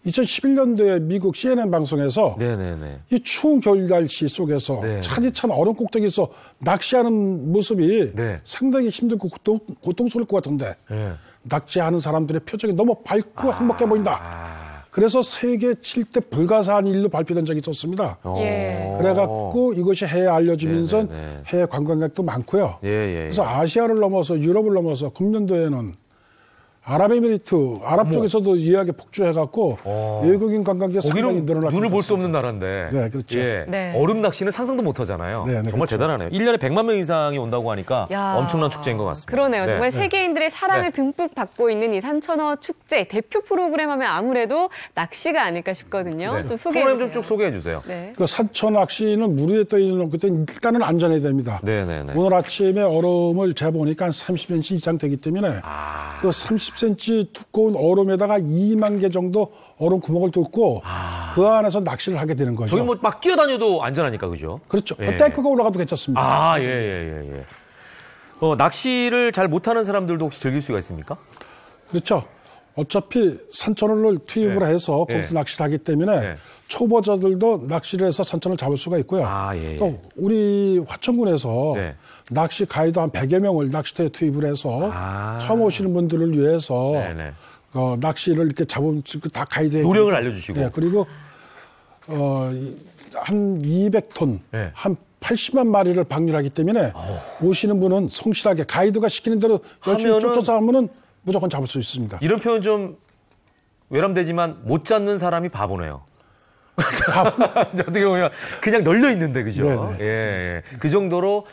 S11: 2011년도에 미국 CNN 방송에서
S1: 네네네.
S11: 이 추운 겨울 날씨 속에서
S1: 네.
S11: 차디찬 얼음 꼭대기에서 낚시하는 모습이
S1: 네.
S11: 상당히 힘들고 고통스러울 것 같은데
S1: 예.
S11: 낚시하는 사람들의 표정이 너무 밝고 행복해 보인다. 그래서 세계 7대 불가사한 일로 발표된 적이 있었습니다.
S2: 예.
S11: 그래갖고 이것이 해외에 알려지면서
S1: 네네네.
S11: 해외 관광객도 많고요.
S1: 예.
S11: 그래서 아시아를 넘어서 유럽을 넘어서 금년도에는 아랍에미리트, 아랍 쪽에서도 예약이 폭주해갖고 외국인 관광객이 상당히
S1: 거기는
S11: 늘어나고
S1: 눈을 볼 수 없는 나라인데.
S11: 네, 그렇죠.
S1: 예.
S2: 네.
S1: 얼음 낚시는 상상도 못 하잖아요.
S11: 네, 네,
S1: 정말
S11: 그렇죠.
S1: 대단하네요. 1년에 100만 명 이상이 온다고 하니까
S2: 야,
S1: 엄청난 축제인 것 같습니다.
S2: 그러네요.
S1: 네.
S2: 정말 세계인들의 사랑을
S1: 네.
S2: 듬뿍 받고 있는 이 산천어 축제 대표 프로그램 하면 아무래도 낚시가 아닐까 싶거든요.
S1: 네.
S2: 좀 소개해
S1: 프로그램
S2: 주세요.
S1: 좀 쭉 소개해 주세요.
S2: 네.
S11: 그 산천 낚시는 물 위에 떠 있는 그때는 일단은 안전해야 됩니다.
S1: 네네네.
S11: 오늘 아침에 얼음을 재보니까 한 30cm 이상 되기 때문에 그 30cm 두꺼운 얼음에다가 2만 개 정도 얼음 구멍을 뚫고 그 안에서 낚시를 하게 되는 거죠.
S1: 저기 뭐 막 뛰어다녀도 안전하니까 그죠?
S11: 그렇죠.
S1: 예.
S11: 탱크가 올라가도 괜찮습니다.
S1: 아, 예. 낚시를 잘 못하는 사람들도 혹시 즐길 수가 있습니까?
S11: 그렇죠. 어차피 산천어를 투입을
S1: 네.
S11: 해서
S1: 네.
S11: 거기서 낚시를 하기 때문에
S1: 네.
S11: 초보자들도 낚시를 해서 산천어를 잡을 수가 있고요.
S1: 아, 예.
S11: 또 우리 화천군에서
S1: 네.
S11: 낚시 가이드 한 100여 명을 낚시터에 투입을 해서
S1: 아.
S11: 처음 오시는 분들을 위해서
S1: 네네.
S11: 낚시를 이렇게 잡으면 다 가이드해
S1: 요령을 알려주시고.
S11: 네, 그리고 한 200톤,
S1: 네.
S11: 한 80만 마리를 방류하기 때문에 오시는 분은 성실하게 가이드가 시키는 대로 열심히
S1: 하면은-
S11: 쫓아서 하면은 무조건 잡을 수 있습니다.
S1: 이런 표현 좀 외람되지만 못 잡는 사람이 바보네요. 어떻게 보면 그냥 널려 있는데 그죠?
S11: 네네.
S1: 예. 그 정도로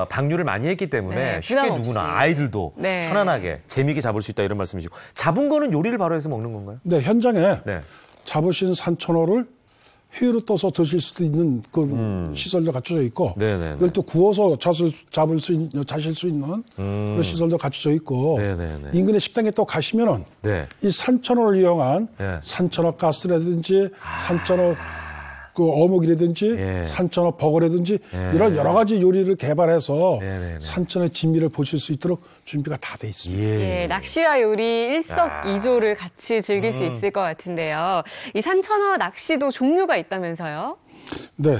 S1: 방류를 많이 했기 때문에
S2: 네,
S1: 쉽게
S2: 부담 없이.
S1: 누구나 아이들도
S2: 네.
S1: 편안하게 재미있게 잡을 수 있다 이런 말씀이시고 잡은 거는 요리를 바로 해서 먹는 건가요?
S11: 네, 현장에
S1: 네.
S11: 잡으신 산천어를 회로 떠서 드실 수도 있는 그 시설도 갖춰져 있고
S1: 네네네.
S11: 그걸 또 구워서 자실 수 있는 그런 시설도 갖춰져 있고
S1: 네네네.
S11: 인근의 식당에 또 가시면은
S1: 네.
S11: 이 산천어를 이용한
S1: 네.
S11: 산천어 가스라든지 산천어 그 어묵이라든지
S1: 예.
S11: 산천어 버거라든지
S1: 예.
S11: 이런 여러 가지 요리를 개발해서
S1: 네네네.
S11: 산천어의 진미를 보실 수 있도록 준비가 다 돼 있습니다.
S2: 예, 낚시와 요리 일석이조를 같이 즐길 수 있을 것 같은데요. 이 산천어 낚시도 종류가 있다면서요?
S11: 네.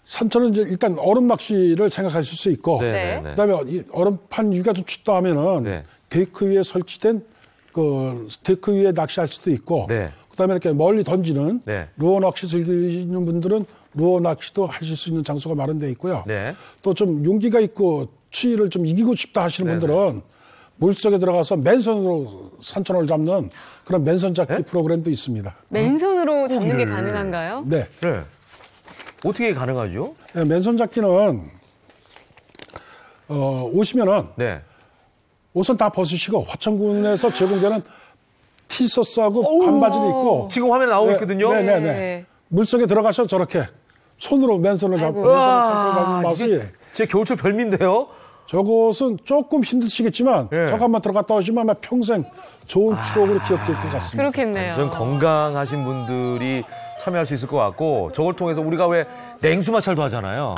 S11: 산천은 이제 일단 얼음 낚시를 생각하실 수 있고
S1: 네.
S11: 그다음에 이 얼음판 위가 좀 춥다 하면은
S1: 네.
S11: 데크 위에 설치된 그 데크 위에 낚시할 수도 있고
S1: 네.
S11: 그다음에 이렇게 멀리 던지는
S1: 네.
S11: 루어 낚시 즐기는 분들은 루어 낚시도 하실 수 있는 장소가 마련되어 있고요.
S1: 네.
S11: 또 좀 용기가 있고 추위를 좀 이기고 싶다 하시는 분들은 물속에 들어가서 맨손으로 산천어를 잡는 그런 맨손 잡기 프로그램도 있습니다.
S2: 맨손으로 잡는 게 가능한가요?
S11: 네.
S1: 네. 어떻게 가능하죠?
S11: 네, 맨손 잡기는 오시면은
S1: 네.
S11: 옷은 다 벗으시고 화천군에서 제공되는 티셔츠하고 반바지를 입고
S1: 지금 화면에 나오고 있거든요.
S11: 네네네. 물속에 들어가서 저렇게 손으로 맨손을 잡고 맨손으로 산천을 잡는 맛이
S1: 제 겨울철 별미인데요.
S11: 저것은 조금 힘드시겠지만
S1: 네.
S11: 저거 한번 들어갔다 오시면 아마 평생 좋은 추억으로 기억될 것 같습니다.
S2: 그렇겠네요.
S1: 완전 건강하신 분들이 참여할 수 있을 것 같고 저걸 통해서 우리가 왜 냉수 마찰도 하잖아요.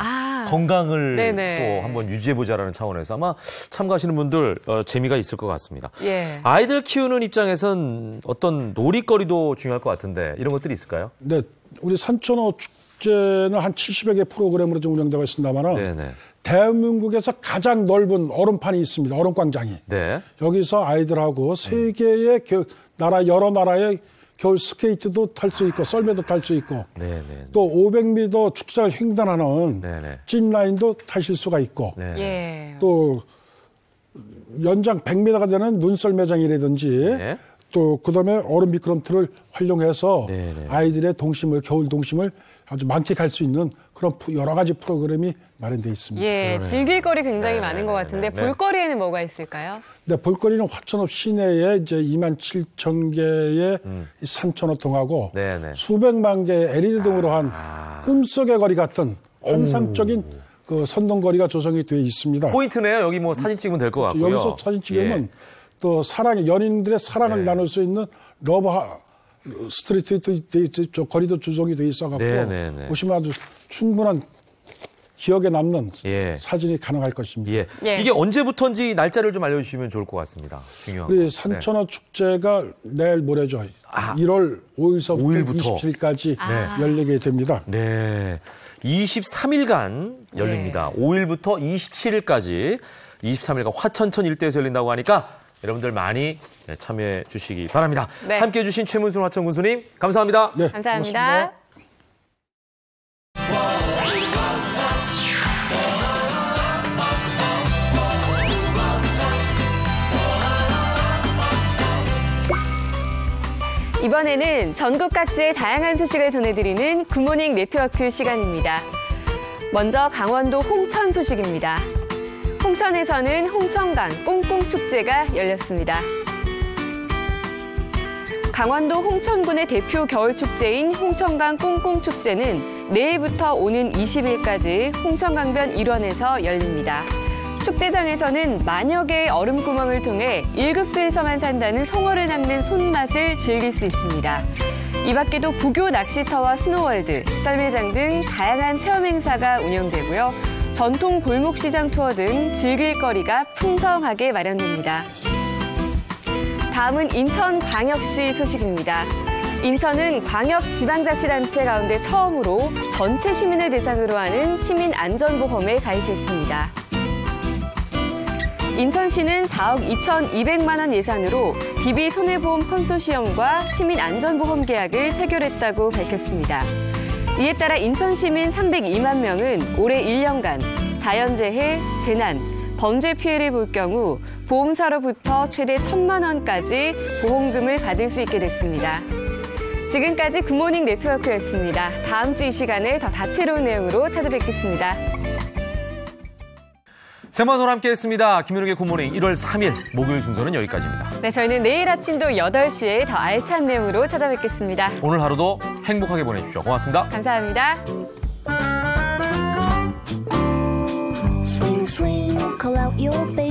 S1: 건강을
S2: 네네.
S1: 또 한번 유지해보자라는 차원에서 아마 참가하시는 분들 재미가 있을 것 같습니다.
S2: 예.
S1: 아이들 키우는 입장에선 어떤 놀이거리도 중요할 것 같은데 이런 것들이 있을까요?
S11: 네, 우리 산천어 축제는 한 70여 개 프로그램으로 좀 운영되고 있습니다만은
S1: 네네.
S11: 대한민국에서 가장 넓은 얼음판이 있습니다. 얼음광장이.
S1: 네.
S11: 여기서 아이들하고 세 개의 여러 나라의 겨울 스케이트도 탈 수 있고 썰매도 탈 수 있고
S1: 네네.
S11: 또 500m 축장을 횡단하는
S1: 네네.
S11: 짚라인도 타실 수가 있고
S1: 네.
S2: 예.
S11: 또 연장 100m가 되는 눈썰매장이라든지
S1: 네.
S11: 또 그다음에 얼음 미끄럼틀을 활용해서
S1: 네네.
S11: 아이들의 동심을 겨울 동심을 아주 만끽할 수 있는 그런 여러 가지 프로그램이 마련되어 있습니다.
S2: 예, 즐길 거리 굉장히
S1: 네,
S2: 많은 것 같은데
S1: 네, 네.
S2: 볼거리에는 뭐가 있을까요?
S11: 네, 볼거리는 화천읍 시내에 이제 27,000개의 산천어 등하고
S1: 네네.
S11: 수백만 개의 LED 등으로 한 꿈속의 거리 같은 환상적인 그 선동거리가 조성이 되어 있습니다.
S1: 포인트네요. 여기 뭐 사진 찍으면 될 것 같고요.
S11: 여기서 사진 찍으면 또 연인들의 사랑을 나눌 수 있는 스트리트도 거리도 조성이 돼 있어갖고
S1: 네네네.
S11: 보시면 아주 충분한 기억에 남는
S1: 예.
S11: 사진이 가능할 것입니다.
S1: 예.
S2: 예.
S1: 이게 언제부터인지 날짜를 좀 알려주시면 좋을 것 같습니다. 중요한
S11: 우리
S1: 거.
S11: 산천어 축제가 내일 모레죠. 1월 5일서부터
S1: 5일부터.
S11: 27일까지 열리게 됩니다.
S1: 네. 23일간 열립니다. 5일부터 27일까지 23일간 화천천 일대에서 열린다고 하니까 여러분들 많이 참여해 주시기 바랍니다.
S2: 네.
S1: 함께해 주신 최문순 화천 군수님 감사합니다.
S11: 네,
S2: 감사합니다.
S11: 고맙습니다.
S2: 이번에는 전국 각지의 다양한 소식을 전해드리는 굿모닝 네트워크 시간입니다. 먼저 강원도 홍천 소식입니다. 홍천에서는 홍천강 꽁꽁축제가 열렸습니다. 강원도 홍천군의 대표 겨울축제인 홍천강 꽁꽁축제는 내일부터 오는 20일까지 홍천강변 일원에서 열립니다. 축제장에서는 만여 개의 얼음구멍을 통해 일급수에서만 산다는 송어를 낚는 손맛을 즐길 수 있습니다. 이 밖에도 부교 낚시터와 스노월드, 썰매장 등 다양한 체험 행사가 운영되고요. 전통 골목시장 투어 등 즐길 거리가 풍성하게 마련됩니다. 다음은 인천광역시 소식입니다. 인천은 광역지방자치단체 가운데 처음으로 전체 시민을 대상으로 하는 시민안전보험에 가입했습니다. 인천시는 4억 2,200만 원 예산으로 DB손해보험 컨소시엄과 시민안전보험 계약을 체결했다고 밝혔습니다. 이에 따라 인천시민 302만 명은 올해 1년간 자연재해, 재난, 범죄 피해를 볼 경우 보험사로부터 최대 1,000만 원까지 보험금을 받을 수 있게 됐습니다. 지금까지 굿모닝 네트워크였습니다. 다음 주 이 시간에 더 다채로운 내용으로 찾아뵙겠습니다.
S1: 생방송 함께했습니다. 김윤욱의 굿모닝 1월 3일 목요일 순서는 여기까지입니다.
S2: 네, 저희는 내일 아침도 8시에 더 알찬 내용으로 찾아뵙겠습니다.
S1: 오늘 하루도 행복하게 보내십시오. 고맙습니다.
S2: 감사합니다.
S6: Swing, swing, call out your baby.